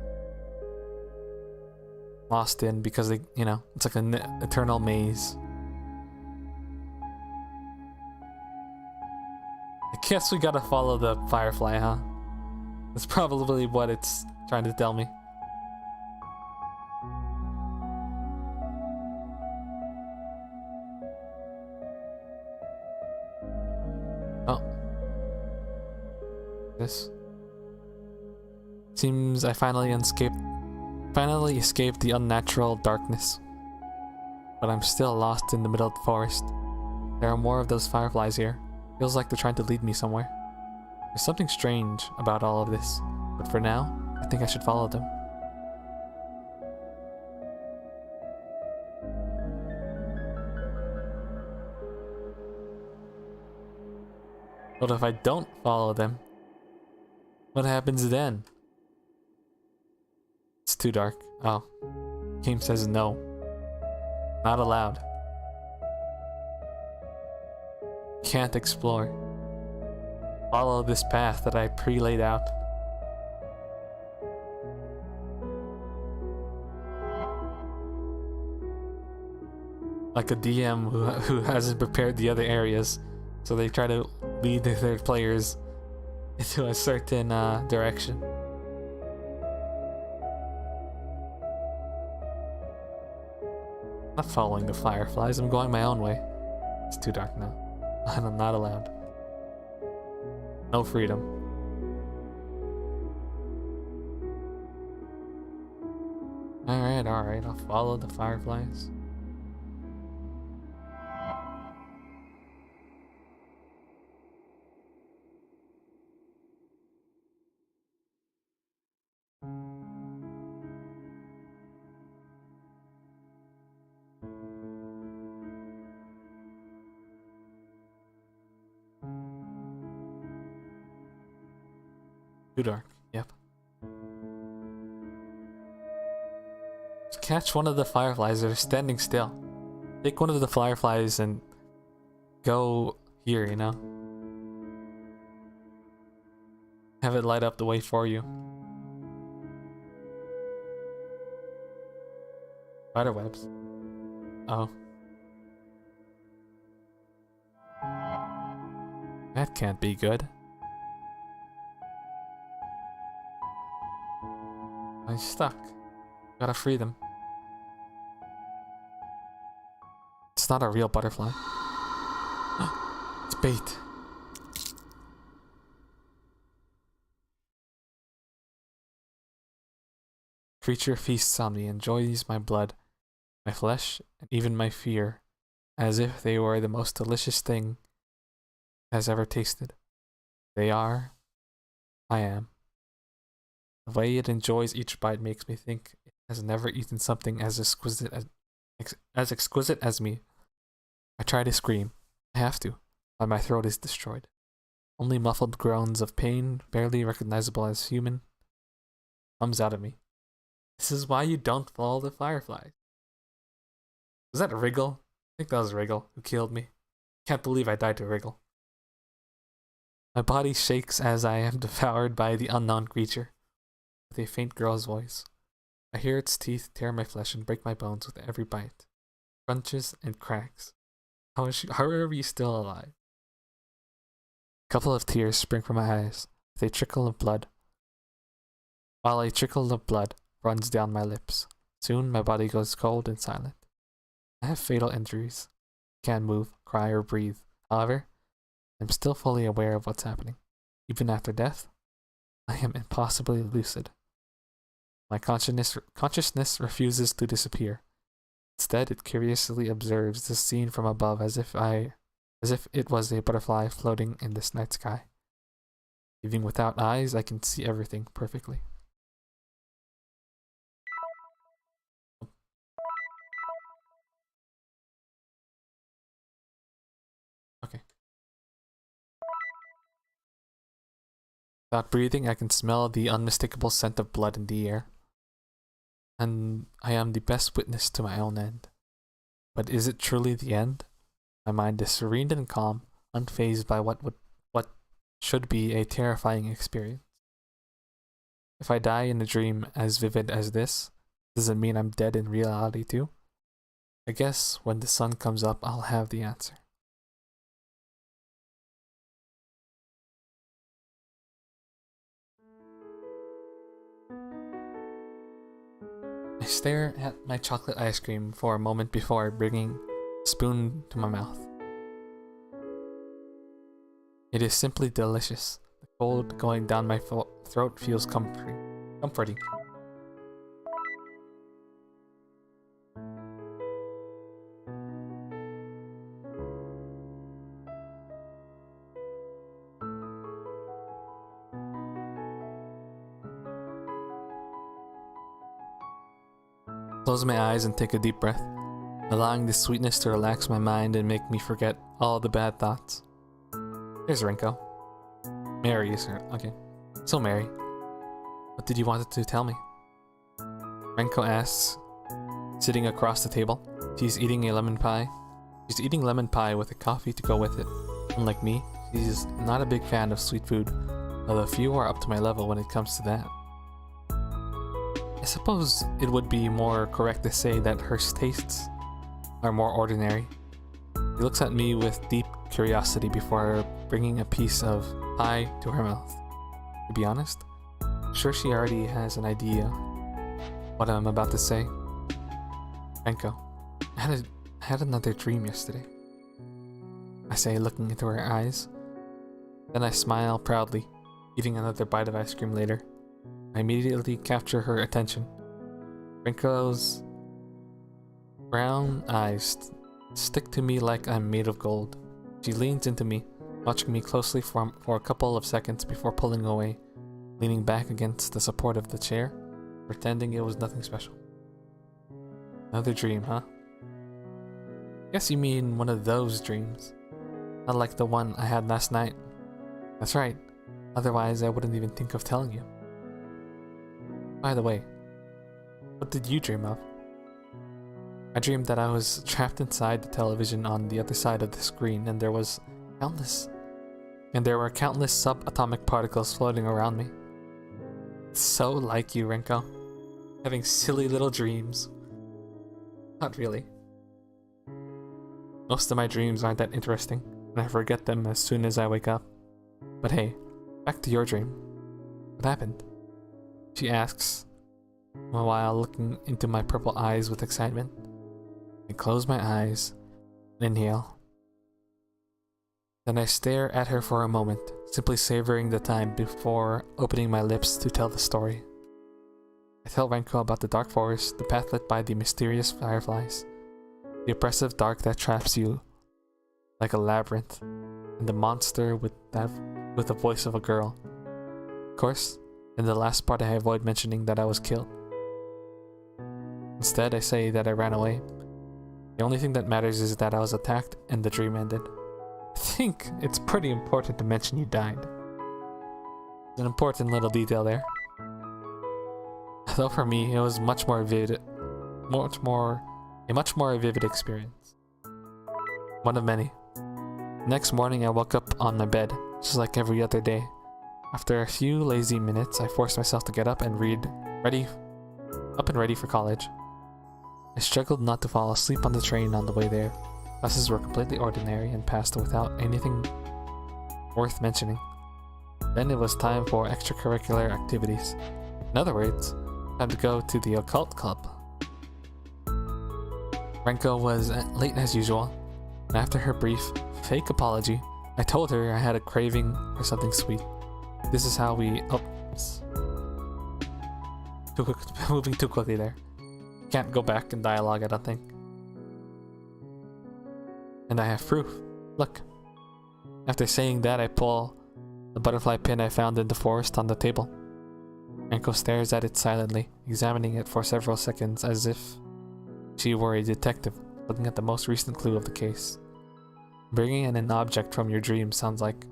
S1: in because they, it's like an eternal maze. I guess we gotta follow the firefly, huh? That's probably what it's trying to tell me. Oh. This. Seems I finally escaped the unnatural darkness. But I'm still lost in the middle of the forest. There are more of those fireflies here. Feels like they're trying to lead me somewhere. There's something strange about all of this, but for now, I think I should follow them. What if I don't follow them? What happens then? It's too dark. Oh. Game says no. Not allowed. Can't explore. Follow this path that I pre-laid out. Like a DM who hasn't prepared the other areas, so they try to lead their players into a certain direction. I'm not following the fireflies, I'm going my own way. It's too dark now. I'm not allowed. No freedom. Alright, I'll follow the fireflies. Too dark, yep. Just catch one of the fireflies that are standing still. Take one of the fireflies and go here, Have it light up the way for you. Spiderwebs. Oh. That can't be good. I'm stuck. Gotta free them. It's not a real butterfly. It's bait. Creature feasts on me, enjoys my blood, my flesh, and even my fear, as if they were the most delicious thing has ever tasted. They are. I am. The way it enjoys each bite makes me think it has never eaten something as exquisite as me. I try to scream. I have to, but my throat is destroyed. Only muffled groans of pain, barely recognizable as human, comes out of me. This is why you don't follow the fireflies. Was that Wriggle? I think that was Wriggle who killed me. Can't believe I died to Wriggle. My body shakes as I am devoured by the unknown creature. With a faint girl's voice. I hear its teeth tear my flesh and break my bones with every bite. Crunches and cracks. How are you still alive? A couple of tears spring from my eyes, with a trickle of blood. While a trickle of blood runs down my lips. Soon my body goes cold and silent. I have fatal injuries. Can't move, cry, or breathe. However, I'm still fully aware of what's happening. Even after death, I am impossibly lucid. My consciousness refuses to disappear. Instead, it curiously observes the scene from above as if it was a butterfly floating in this night sky. Even without eyes, I can see everything perfectly. Okay. Without breathing, I can smell the unmistakable scent of blood in the air. And I am the best witness to my own end. But is it truly the end? My mind is serene and calm, unfazed by what should be a terrifying experience. If I die in a dream as vivid as this, does it mean I'm dead in reality too? I guess when the sun comes up, I'll have the answer. I stare at my chocolate ice cream for a moment before bringing a spoon to my mouth. It is simply delicious. The cold going down my throat feels comforting. Close my eyes and take a deep breath, allowing the sweetness to relax my mind and make me forget all the bad thoughts. There's Renko. Mary is her. Okay. So Mary, what did you want to tell me? Renko asks, sitting across the table. She's eating a lemon pie. She's eating lemon pie with a coffee to go with it. Unlike me, she's not a big fan of sweet food, although few are up to my level when it comes to that. I suppose it would be more correct to say that her tastes are more ordinary. She looks at me with deep curiosity before bringing a piece of pie to her mouth. To be honest, I'm sure she already has an idea what I'm about to say. Renko, I had another dream yesterday. I say, looking into her eyes. Then I smile proudly, eating another bite of ice cream later. I immediately capture her attention. Renko's brown eyes stick to me like I'm made of gold. She leans into me, watching me closely for a couple of seconds before pulling away, leaning back against the support of the chair, pretending it was nothing special. Another dream, huh? Guess you mean one of those dreams. Not like the one I had last night. That's right. Otherwise, I wouldn't even think of telling you. By the way, what did you dream of? I dreamed that I was trapped inside the television on the other side of the screen, and there were countless subatomic particles floating around me. It's so like you, Renko. Having silly little dreams. Not really. Most of my dreams aren't that interesting, and I forget them as soon as I wake up. But hey, back to your dream. What happened? She asks, while looking into my purple eyes with excitement. I close my eyes and inhale. Then I stare at her for a moment, simply savoring the time before opening my lips to tell the story. I tell Renko about the dark forest, the path lit by the mysterious fireflies, the oppressive dark that traps you like a labyrinth, and the monster with the voice of a girl. Of course, In the last part, I avoid mentioning that I was killed. Instead, I say that I ran away. The only thing that matters is that I was attacked and the dream ended. I think it's pretty important to mention you died. It's an important little detail there. Though for me, it was a much more vivid experience. One of many. Next morning, I woke up on my bed, just like every other day. After a few lazy minutes, I forced myself to get up and ready for college. I struggled not to fall asleep on the train on the way there. Classes were completely ordinary and passed without anything worth mentioning. Then it was time for extracurricular activities. In other words, time to go to the occult club. Renko was late as usual, and after her brief, fake apology, I told her I had a craving for something sweet. This is how we... Oops. Moving too quickly there. Can't go back in dialogue, I don't think. And I have proof. Look. After saying that, I pull the butterfly pin I found in the forest on the table. Renko stares at it silently, examining it for several seconds as if she were a detective looking at the most recent clue of the case. Bringing in an object from your dream sounds like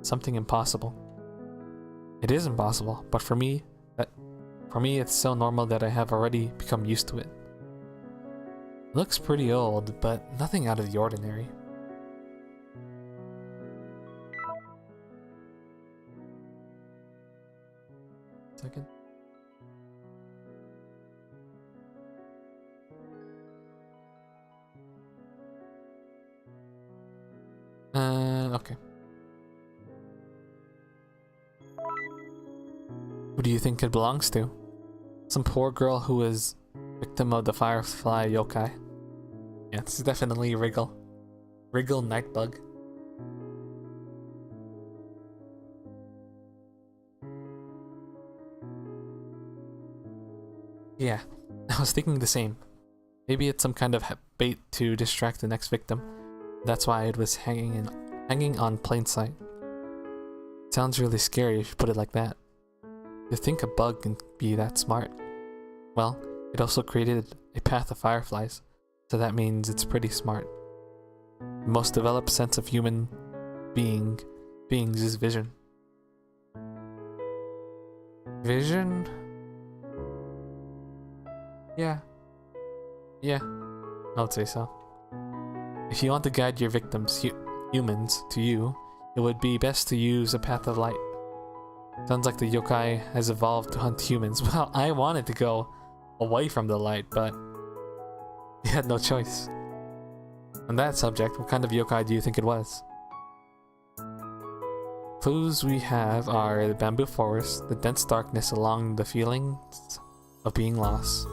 S1: something impossible. It is impossible, but for me it's so normal that I have already become used to it. It looks pretty old, but nothing out of the ordinary. Second. Okay. Who do you think it belongs to? Some poor girl who was victim of the firefly yokai. Yeah, it's definitely Wriggle. Wriggle Nightbug. Yeah, I was thinking the same. Maybe it's some kind of bait to distract the next victim. That's why it was hanging on plain sight. Sounds really scary if you put it like that. To think a bug can be that smart. Well, it also created a path of fireflies, so that means it's pretty smart. The most developed sense of human beings is vision. Vision? Yeah, I would say so. If you want to guide your victims, humans, to you, it would be best to use a path of light. Sounds like the yokai has evolved to hunt humans. Well, I wanted to go away from the light, but we had no choice. On that subject, what kind of yokai do you think it was? Clues we have are the bamboo forest, the dense darkness along the feelings of being lost,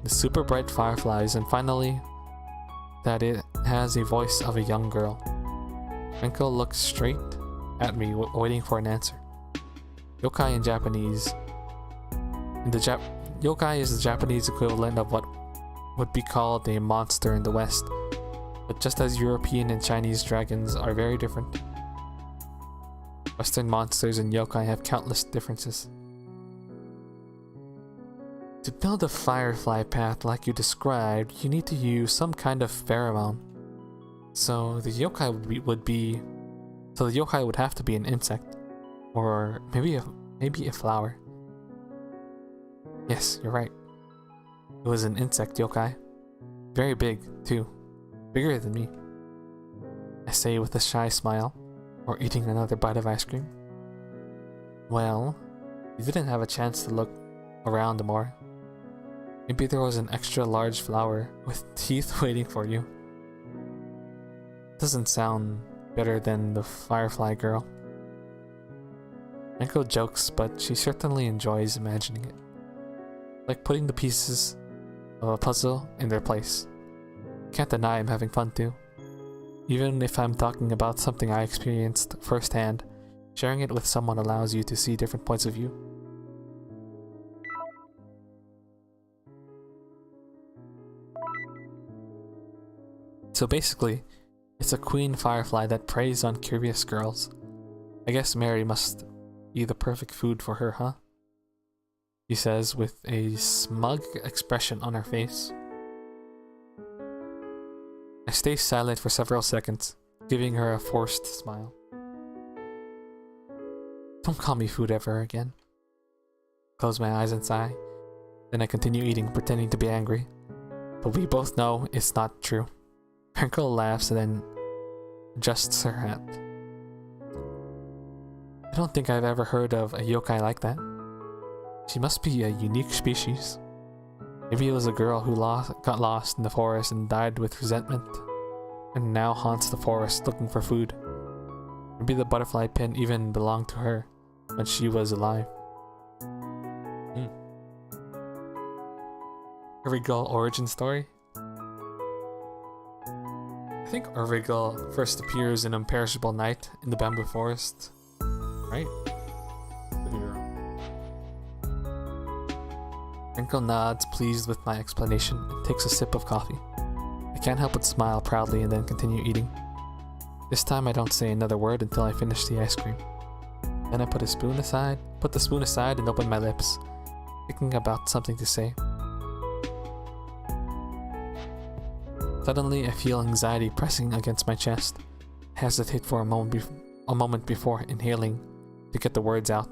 S1: the super bright fireflies, and finally, that it has a voice of a young girl. Renko looks straight at me, waiting for an answer. Yokai in Japanese. Yokai is the Japanese equivalent of what would be called a monster in the West, but just as European and Chinese dragons are very different. Western monsters and yokai have countless differences. To build a firefly path like you described, you need to use some kind of pheromone. So the yokai would have to be an insect, or maybe a flower. Yes, you're right. It was an insect yokai. Very big, too. Bigger than me. I say with a shy smile, or eating another bite of ice cream. Well, you didn't have a chance to look around more. Maybe there was an extra large flower with teeth waiting for you. Doesn't sound better than the firefly girl. Renko jokes, but she certainly enjoys imagining it. Like putting the pieces of a puzzle in their place. Can't deny I'm having fun too. Even if I'm talking about something I experienced firsthand, sharing it with someone allows you to see different points of view. So basically, it's a queen firefly that preys on curious girls. I guess Mary must be the perfect food for her, huh? She says with a smug expression on her face. I stay silent for several seconds, giving her a forced smile. Don't call me food ever again. Close my eyes and sigh. Then I continue eating, pretending to be angry. But we both know it's not true. Wrinkle laughs and then adjusts her hat. I don't think I've ever heard of a yokai like that. She must be a unique species. Maybe it was a girl who got lost in the forest and died with resentment, and now haunts the forest looking for food. Maybe the butterfly pin even belonged to her when she was alive. Erigel origin story? I think Erigel first appears in Imperishable Night in the Bamboo Forest, right? Wrinkle nods, pleased with my explanation, and takes a sip of coffee. I can't help but smile proudly and then continue eating. This time I don't say another word until I finish the ice cream. Then I put the spoon aside and open my lips, thinking about something to say. Suddenly I feel anxiety pressing against my chest. I hesitate for a moment before inhaling to get the words out.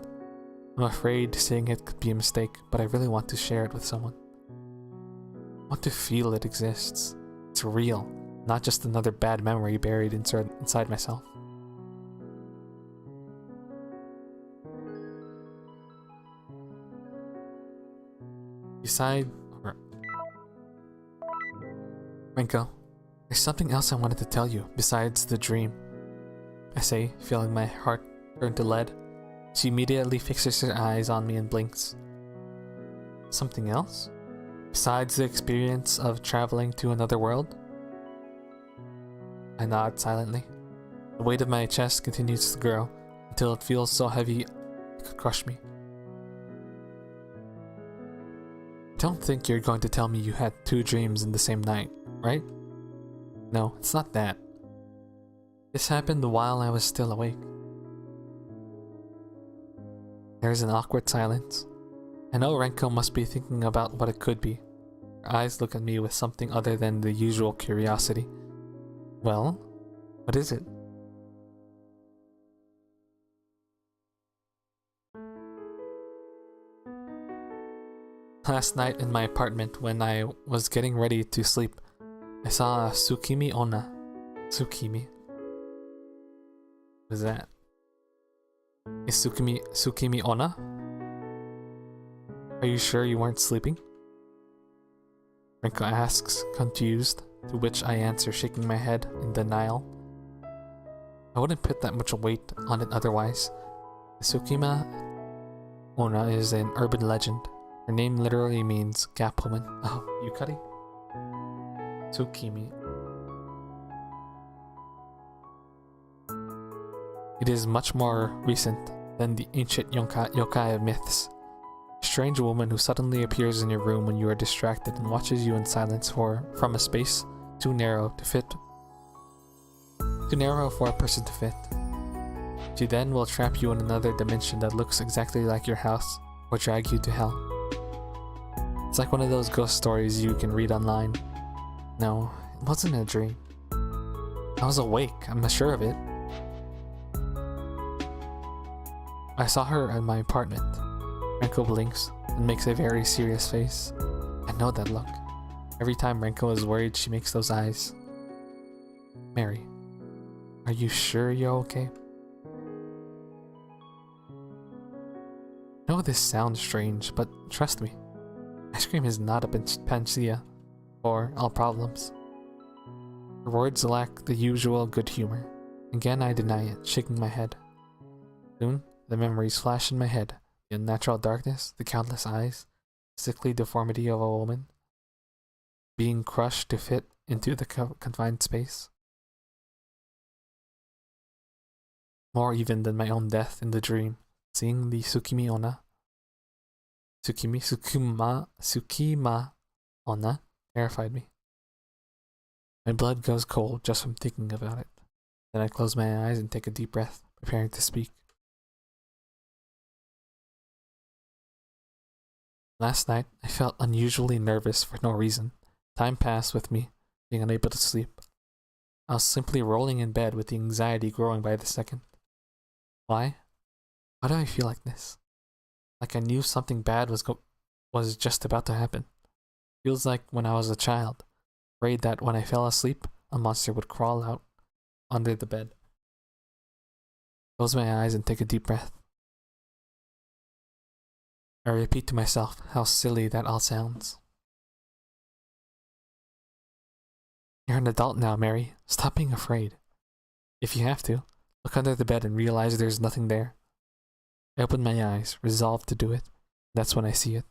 S1: I'm afraid saying it could be a mistake, but I really want to share it with someone. I want to feel it exists. It's real, not just another bad memory buried inside myself. Rinko, there's something else I wanted to tell you besides the dream, I say, feeling my heart turn to lead. She immediately fixes her eyes on me and blinks. Something else? Besides the experience of traveling to another world? I nod silently. The weight of my chest continues to grow until it feels so heavy it could crush me. Don't think you're going to tell me you had 2 dreams in the same night, right? No, it's not that. This happened while I was still awake. There's an awkward silence. I know Renko must be thinking about what it could be. Her eyes look at me with something other than the usual curiosity. Well, what is it? Last night in my apartment, when I was getting ready to sleep, I saw a Tsukimi Onna. Tsukimi? What is that? Is Tsukimi Onna? Are you sure you weren't sleeping? Renko asks, confused, to which I answer, shaking my head in denial. I wouldn't put that much weight on it otherwise. The Tsukima Onna is an urban legend. Her name literally means gap woman. Oh, Yukari? Tsukimi. It is much more recent than the ancient yokai myths. A strange woman who suddenly appears in your room when you are distracted and watches you in silence from a space too narrow for a person to fit. She then will trap you in another dimension that looks exactly like your house, or drag you to hell. It's like one of those ghost stories you can read online. No, it wasn't a dream. I was awake, I'm sure of it. I saw her in my apartment. Renko blinks and makes a very serious face. I know that look. Every time Renko is worried, she makes those eyes. Mary, are you sure you're okay? I know this sounds strange, but trust me. Ice cream is not a panacea for all problems. Her words lack the usual good humor. Again, I deny it, shaking my head. Soon, the memories flash in my head. The unnatural darkness, the countless eyes, sickly deformity of a woman, being crushed to fit into the confined space. More even than my own death in the dream, seeing the Tsukimi Onna. Tsukima Onna terrified me. My blood goes cold just from thinking about it. Then I close my eyes and take a deep breath, preparing to speak. Last night, I felt unusually nervous for no reason. Time passed with me, being unable to sleep. I was simply rolling in bed with the anxiety growing by the second. Why? Why do I feel like this? Like I knew something bad was just about to happen. Feels like when I was a child, afraid that when I fell asleep, a monster would crawl out under the bed. Close my eyes and take a deep breath. I repeat to myself how silly that all sounds. You're an adult now, Mary. Stop being afraid. If you have to, look under the bed and realize there's nothing there. I open my eyes, resolved to do it. That's when I see it.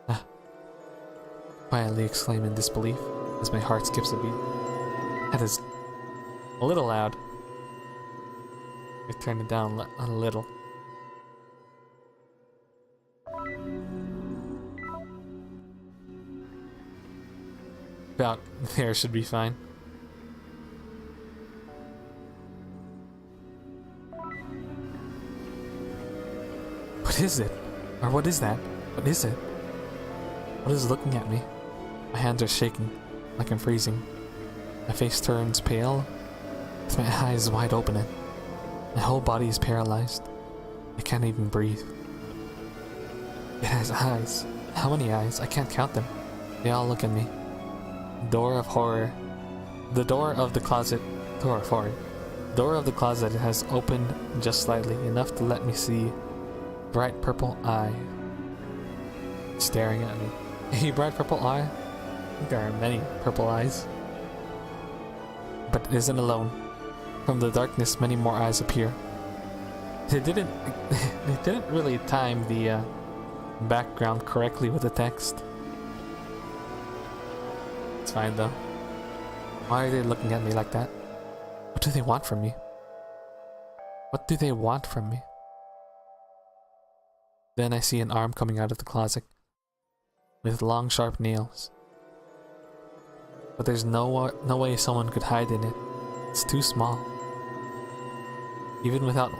S1: Ah. Quietly exclaim in disbelief as my heart skips a beat. That is a little loud. I turn it down a little. About there should be fine. What is it? Or what is that? What is it? What is looking at me? My hands are shaking, like I'm freezing. My face turns pale, with my eyes wide open. My whole body is paralyzed. I can't even breathe. It has eyes. How many eyes? I can't count them. They all look at me. Door of horror. The door of the closet. Door of horror. The door of the closet has opened just slightly, enough to let me see bright purple eye staring at me. A bright purple eye? I think there are many purple eyes. But it isn't alone. From the darkness, many more eyes appear. They didn't really time the background correctly with the text. It's fine though. Why are they looking at me like that? What do they want from me? What do they want from me? Then I see an arm coming out of the closet with long sharp nails. But there's no way someone could hide in it. It's too small. Even without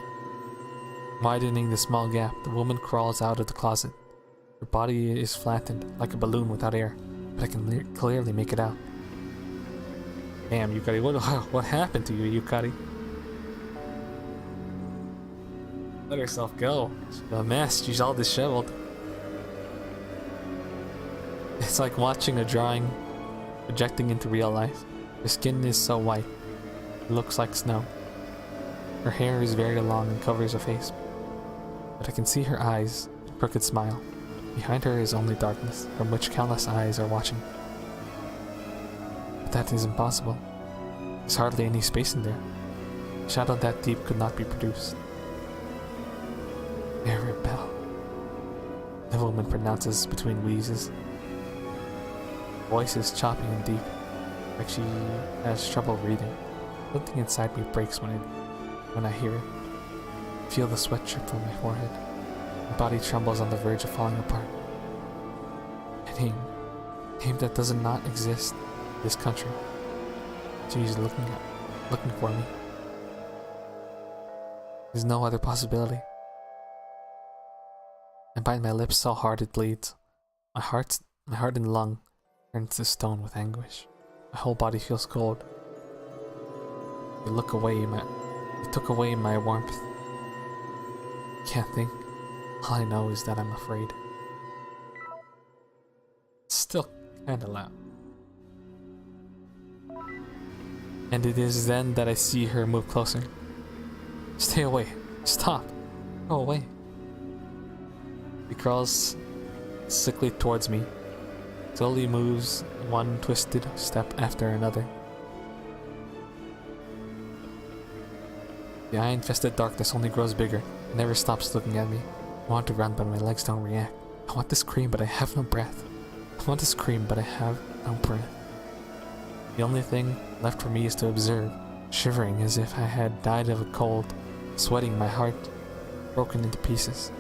S1: widening the small gap, the woman crawls out of the closet. Her body is flattened, like a balloon without air, but I can clearly make it out. Damn, Yukari, what happened to you, Yukari? Let herself go. She's a mess, she's all disheveled. It's like watching a drawing projecting into real life. Her skin is so white, it looks like snow. Her hair is very long and covers her face, but I can see her eyes, a crooked smile. Behind her is only darkness, from which countless eyes are watching. But that is impossible. There's hardly any space in there. A shadow that deep could not be produced. Arabelle, the woman pronounces between wheezes. Voice is choppy and deep, like she has trouble breathing. Something inside me breaks when I hear it. I feel the sweat drip from my forehead. My body trembles on the verge of falling apart. A name that does not exist in this country. She's looking for me. There's no other possibility. I bite my lips so hard it bleeds. My heart and lung turns to stone with anguish. My whole body feels cold. You took away my warmth. Can't think. All I know is that I'm afraid. It's still kinda loud. And it is then that I see her move closer. Stay away. Stop. Go away. She crawls sickly towards me, slowly moves one twisted step after another. The eye-infested darkness only grows bigger. It never stops looking at me. I want to run, but my legs don't react. I want to scream, but I have no breath. I want to scream, but I have no breath. The only thing left for me is to observe, shivering as if I had died of a cold, sweating, my heart broken into pieces,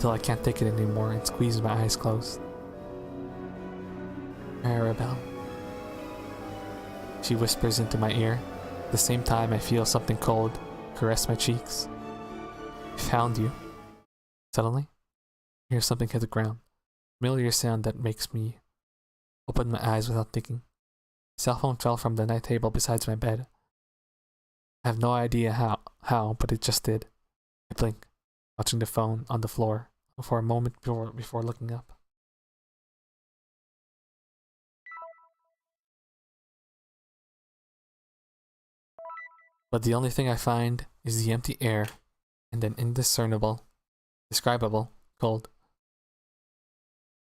S1: till I can't take it anymore and squeeze my eyes closed. Arabelle. She whispers into my ear. At the same time, I feel something cold caress my cheeks. I found you. Suddenly, I hear something hit the ground. Familiar sound that makes me open my eyes without thinking. Cell phone fell from the night table beside my bed. I have no idea how, but it just did. I blink, watching the phone on the floor for a moment before looking up. But the only thing I find is the empty air and an indescribable cold.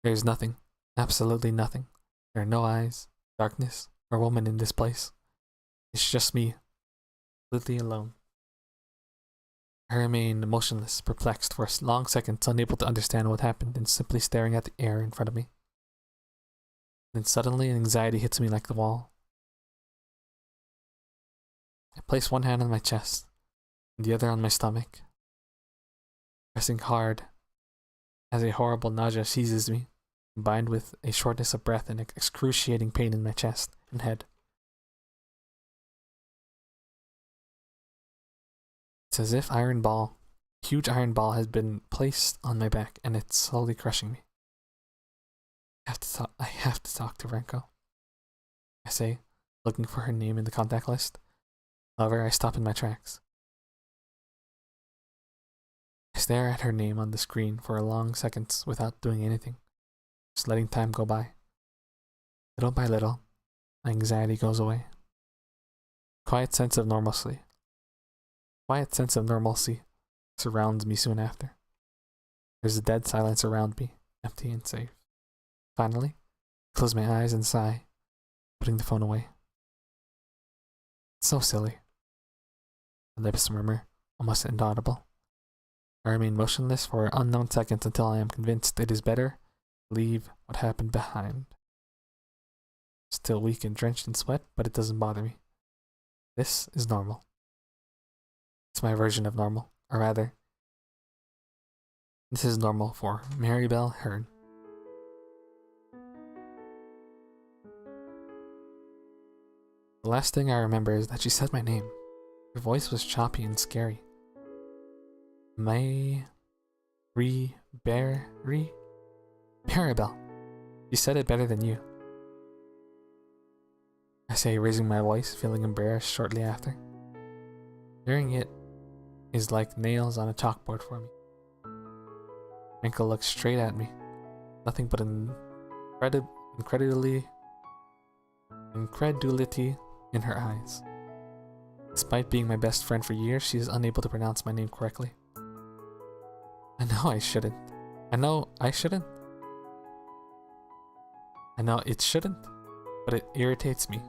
S1: There is nothing, absolutely nothing. There are no eyes, darkness, or woman in this place. It's just me, completely alone. I remain motionless, perplexed for long seconds, unable to understand what happened, and simply staring at the air in front of me. Then suddenly anxiety hits me like the wall. I place one hand on my chest, and the other on my stomach, pressing hard as a horrible nausea seizes me, combined with a shortness of breath and excruciating pain in my chest and head. It's as if a huge iron ball has been placed on my back and it's slowly crushing me. I have to talk to Renko, I say, looking for her name in the contact list. However, I stop in my tracks. I stare at her name on the screen for long seconds without doing anything, just letting time go by. Little by little, my anxiety goes away. Quiet sense of normalcy surrounds me soon after. There's a dead silence around me, empty and safe. Finally, I close my eyes and sigh, putting the phone away. It's so silly. My lips murmur, almost inaudible. I remain motionless for unknown seconds until I am convinced it is better to leave what happened behind. Still weak and drenched in sweat, but it doesn't bother me. This is normal. It's my version of normal, or rather, this is normal for Maribel Hearn. The last thing I remember is that she said my name. Her voice was choppy and scary. Maribel. She said it better than you, I say, raising my voice, feeling embarrassed shortly after. Hearing it is like nails on a chalkboard for me. Renko looks straight at me, nothing but incredulity in her eyes. Despite being my best friend for years, she is unable to pronounce my name correctly. I know I shouldn't. I know it shouldn't, but it irritates me.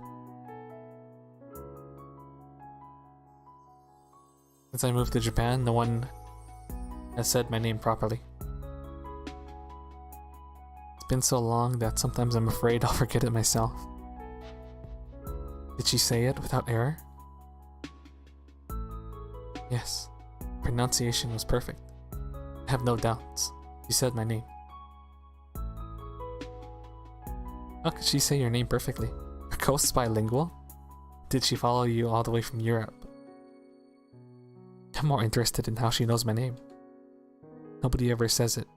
S1: Since I moved to Japan, no one has said my name properly. It's been so long that sometimes I'm afraid I'll forget it myself. Did she say it without error? Yes, pronunciation was perfect. I have no doubts. She said my name. How could she say your name perfectly? Are ghosts bilingual? Did she follow you all the way from Europe? I'm more interested in how she knows my name. Nobody ever says it.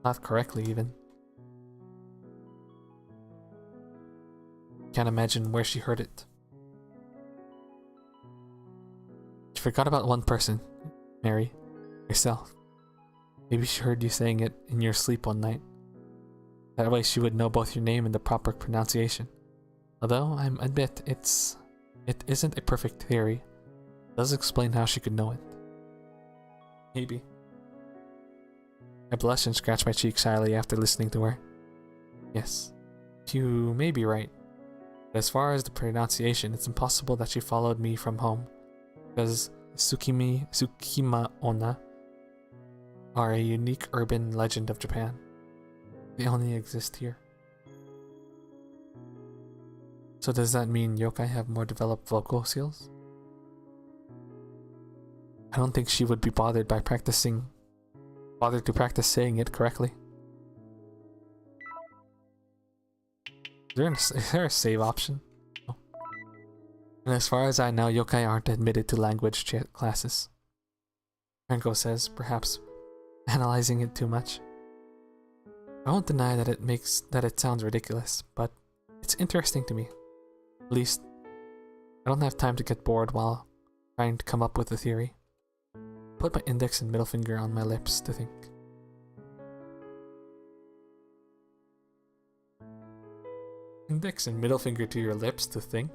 S1: Not correctly, even. Can't imagine where she heard it. She forgot about one person, Mary, yourself. Maybe she heard you saying it in your sleep one night. That way she would know both your name and the proper pronunciation. Although I admit it isn't a perfect theory, it does explain how she could know it. Maybe. I blush and scratch my cheek shyly after listening to her. Yes, you may be right. But as far as the pronunciation, it's impossible that she followed me from home, because Tsukima Onna are a unique urban legend of Japan. They only exist here. So does that mean yokai have more developed vocal skills? I don't think she would be bothered to practice saying it correctly. Is there a save option? No. And as far as I know, yokai aren't admitted to language classes. Renko says, perhaps analyzing it too much. I won't deny that it sounds ridiculous, but it's interesting to me. At least, I don't have time to get bored while trying to come up with a theory. Put my index and middle finger on my lips to think. Index and middle finger to your lips to think?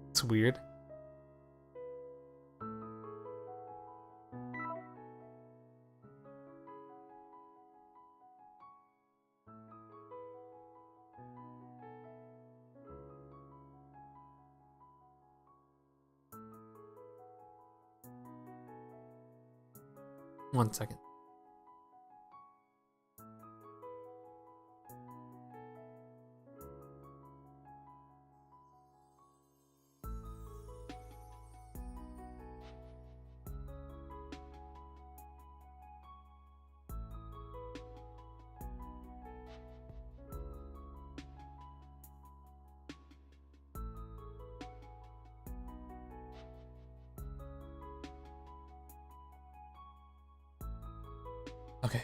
S1: It's weird. One second. Okay.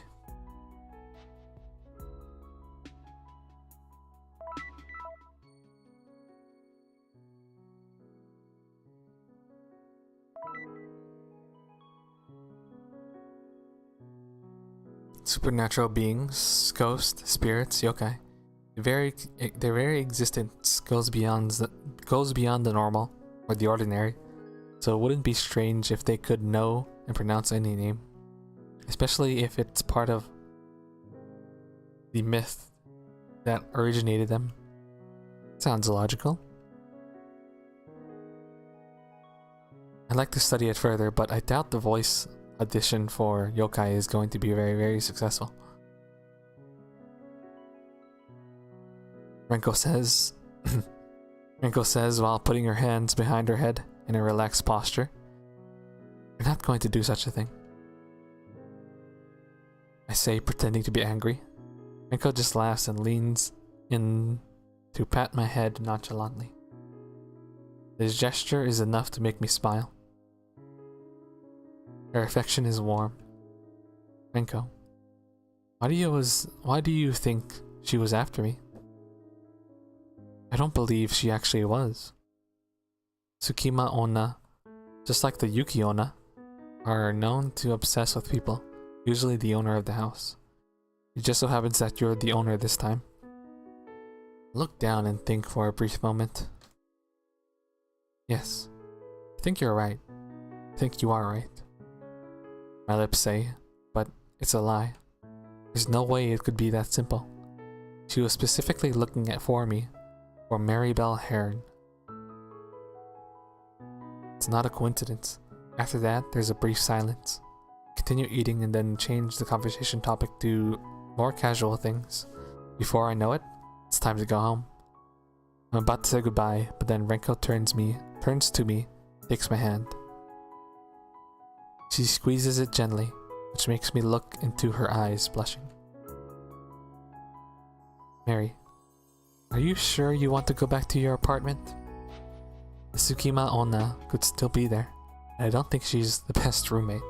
S1: Supernatural beings, ghosts, spirits, yokai. Their very existence goes beyond the normal or the ordinary, so it wouldn't be strange if they could know and pronounce any name, especially if it's part of the myth that originated them. Sounds logical. I'd like to study it further, but I doubt the voice audition for yokai is going to be very, very successful. Renko says while putting her hands behind her head in a relaxed posture, "You're not going to do such a thing," I say, pretending to be angry. Renko just laughs and leans in to pat my head nonchalantly. His gesture is enough to make me smile. Her affection is warm. Renko, why do you think she was after me? I don't believe she actually was. Tsukima Onna, just like the Yuki Onna, are known to obsess with people, usually the owner of the house. It just so happens that you're the owner this time. Look down and think for a brief moment. Yes, I think you're right. I think you are right. My lips say, but it's a lie. There's no way it could be that simple. She was specifically looking for me, for Maribel Heron. It's not a coincidence. After that, there's a brief silence. Continue eating and then change the conversation topic to more casual things. Before I know it, it's time to go home. I'm about to say goodbye, but then Renko turns to me, takes my hand. She squeezes it gently, which makes me look into her eyes, blushing. Mary, are you sure you want to go back to your apartment? The Tsukima Onna could still be there, and I don't think she's the best roommate.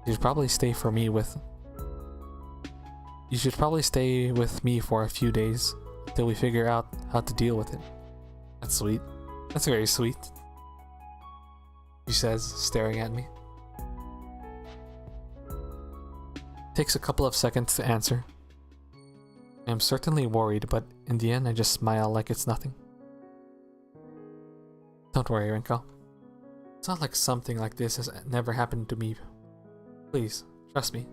S1: You should probably stay with me for a few days until we figure out how to deal with it. That's sweet. That's very sweet, she says, staring at me. Takes a couple of seconds to answer. I am certainly worried, but in the end I just smile like it's nothing. Don't worry, Renko. It's not like something like this has never happened to me. Please, trust me.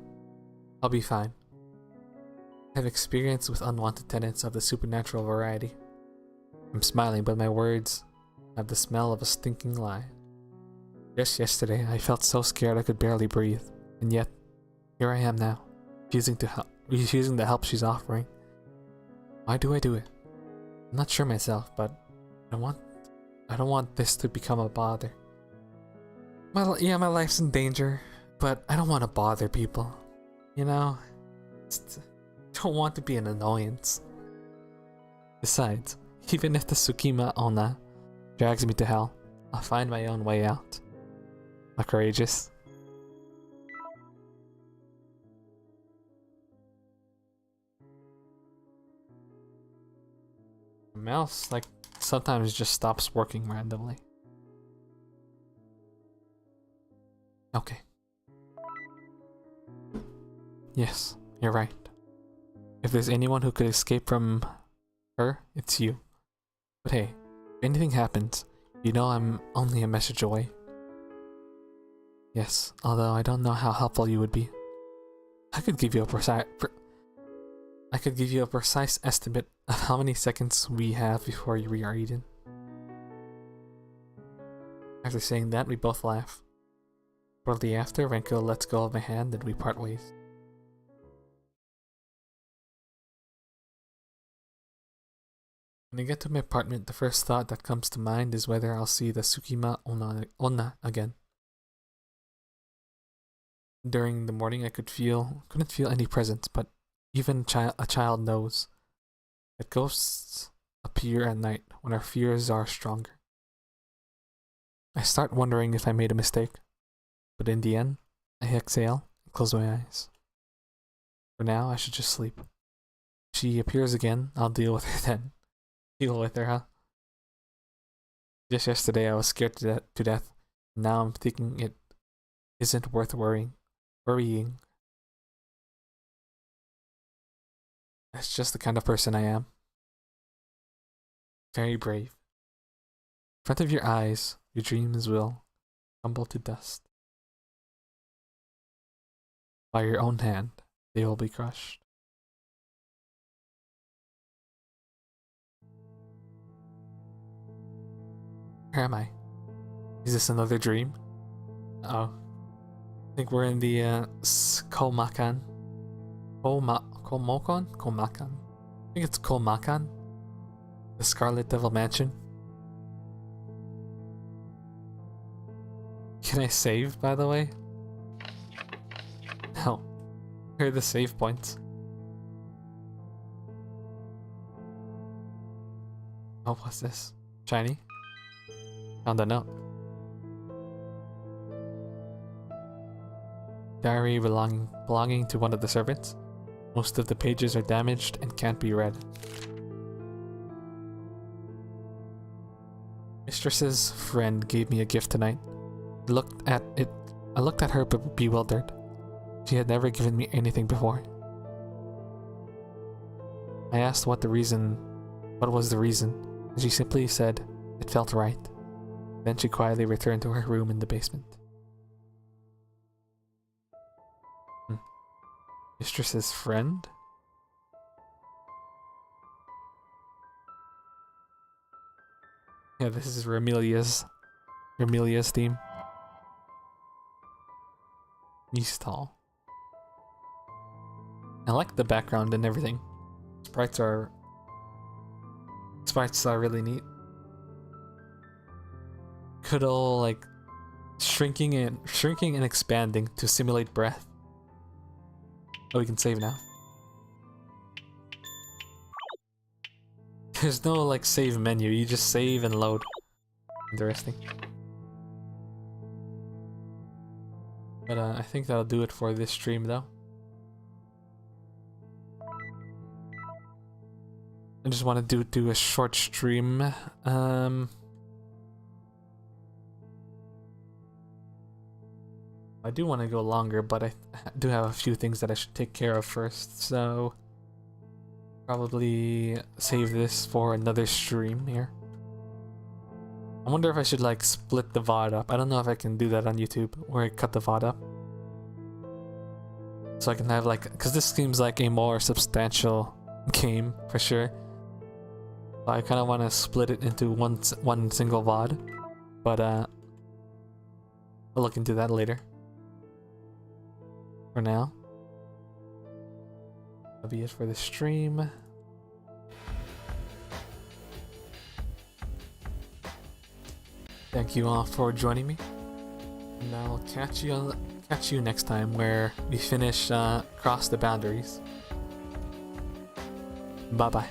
S1: I'll be fine. I have experience with unwanted tenants of the supernatural variety. I'm smiling, but my words have the smell of a stinking lie. Just yesterday, I felt so scared I could barely breathe, and yet, here I am now, refusing the help she's offering. Why do I do it? I'm not sure myself, but I don't want this to become a bother. My life's in danger, but I don't want to bother people. You know? I don't want to be an annoyance. Besides, even if the Tsukima Onna drags me to hell, I'll find my own way out. Not courageous. mouse, like, sometimes just stops working randomly. Okay. Yes, you're right. If there's anyone who could escape from her, it's you. But hey, if anything happens, you know I'm only a message away. Yes, although I don't know how helpful you would be. I could give you a precise estimate of how many seconds we have before we are eaten. After saying that, we both laugh. Shortly after, Renko lets go of my hand and we part ways. When I get to my apartment, the first thought that comes to mind is whether I'll see the Tsukima Onna again. During the morning, I couldn't feel any presence, but even a child knows that ghosts appear at night when our fears are stronger. I start wondering if I made a mistake, but in the end, I exhale and close my eyes. For now, I should just sleep. If she appears again, I'll deal with her then. Deal with her, huh? Just yesterday, I was scared to death. Now I'm thinking it isn't worth worrying. That's just the kind of person I am. Very brave. In front of your eyes, your dreams will crumble to dust. By your own hand, they will be crushed. Where am I? Is this another dream? Uh-oh. I think we're in the Komakan. Komakan? I think it's Komakan. The Scarlet Devil Mansion. Can I save, by the way? No. Here are the save points. Oh, what's this? Shiny? Found a note. Diary belonging to one of the servants. Most of the pages are damaged and can't be read. Mistress's friend gave me a gift tonight. I looked at her bewildered. She had never given me anything before. I asked what was the reason, and she simply said it felt right. Then she quietly returned to her room in the basement. Mistress's friend? Yeah, this is Remelia's theme. Nistal. I like the background and everything. Sprites are really neat. Good old like shrinking and expanding to simulate breath. Oh, we can save now. There's no like save menu, you just save and load. Interesting. But I think that'll do it for this stream though. I just want to do a short stream. I do want to go longer, but I do have a few things that I should take care of first, so probably save this for another stream here. I wonder if I should like split the VOD up. I don't know if I can do that on YouTube, where I cut the VOD up. So I can have like, because this seems like a more substantial game for sure. So I kind of want to split it into one single VOD, but I'll look into that later. For now, that'll be it for the stream. Thank you all for joining me, and I'll catch you next time where we finish Cross the Boundaries. Bye bye.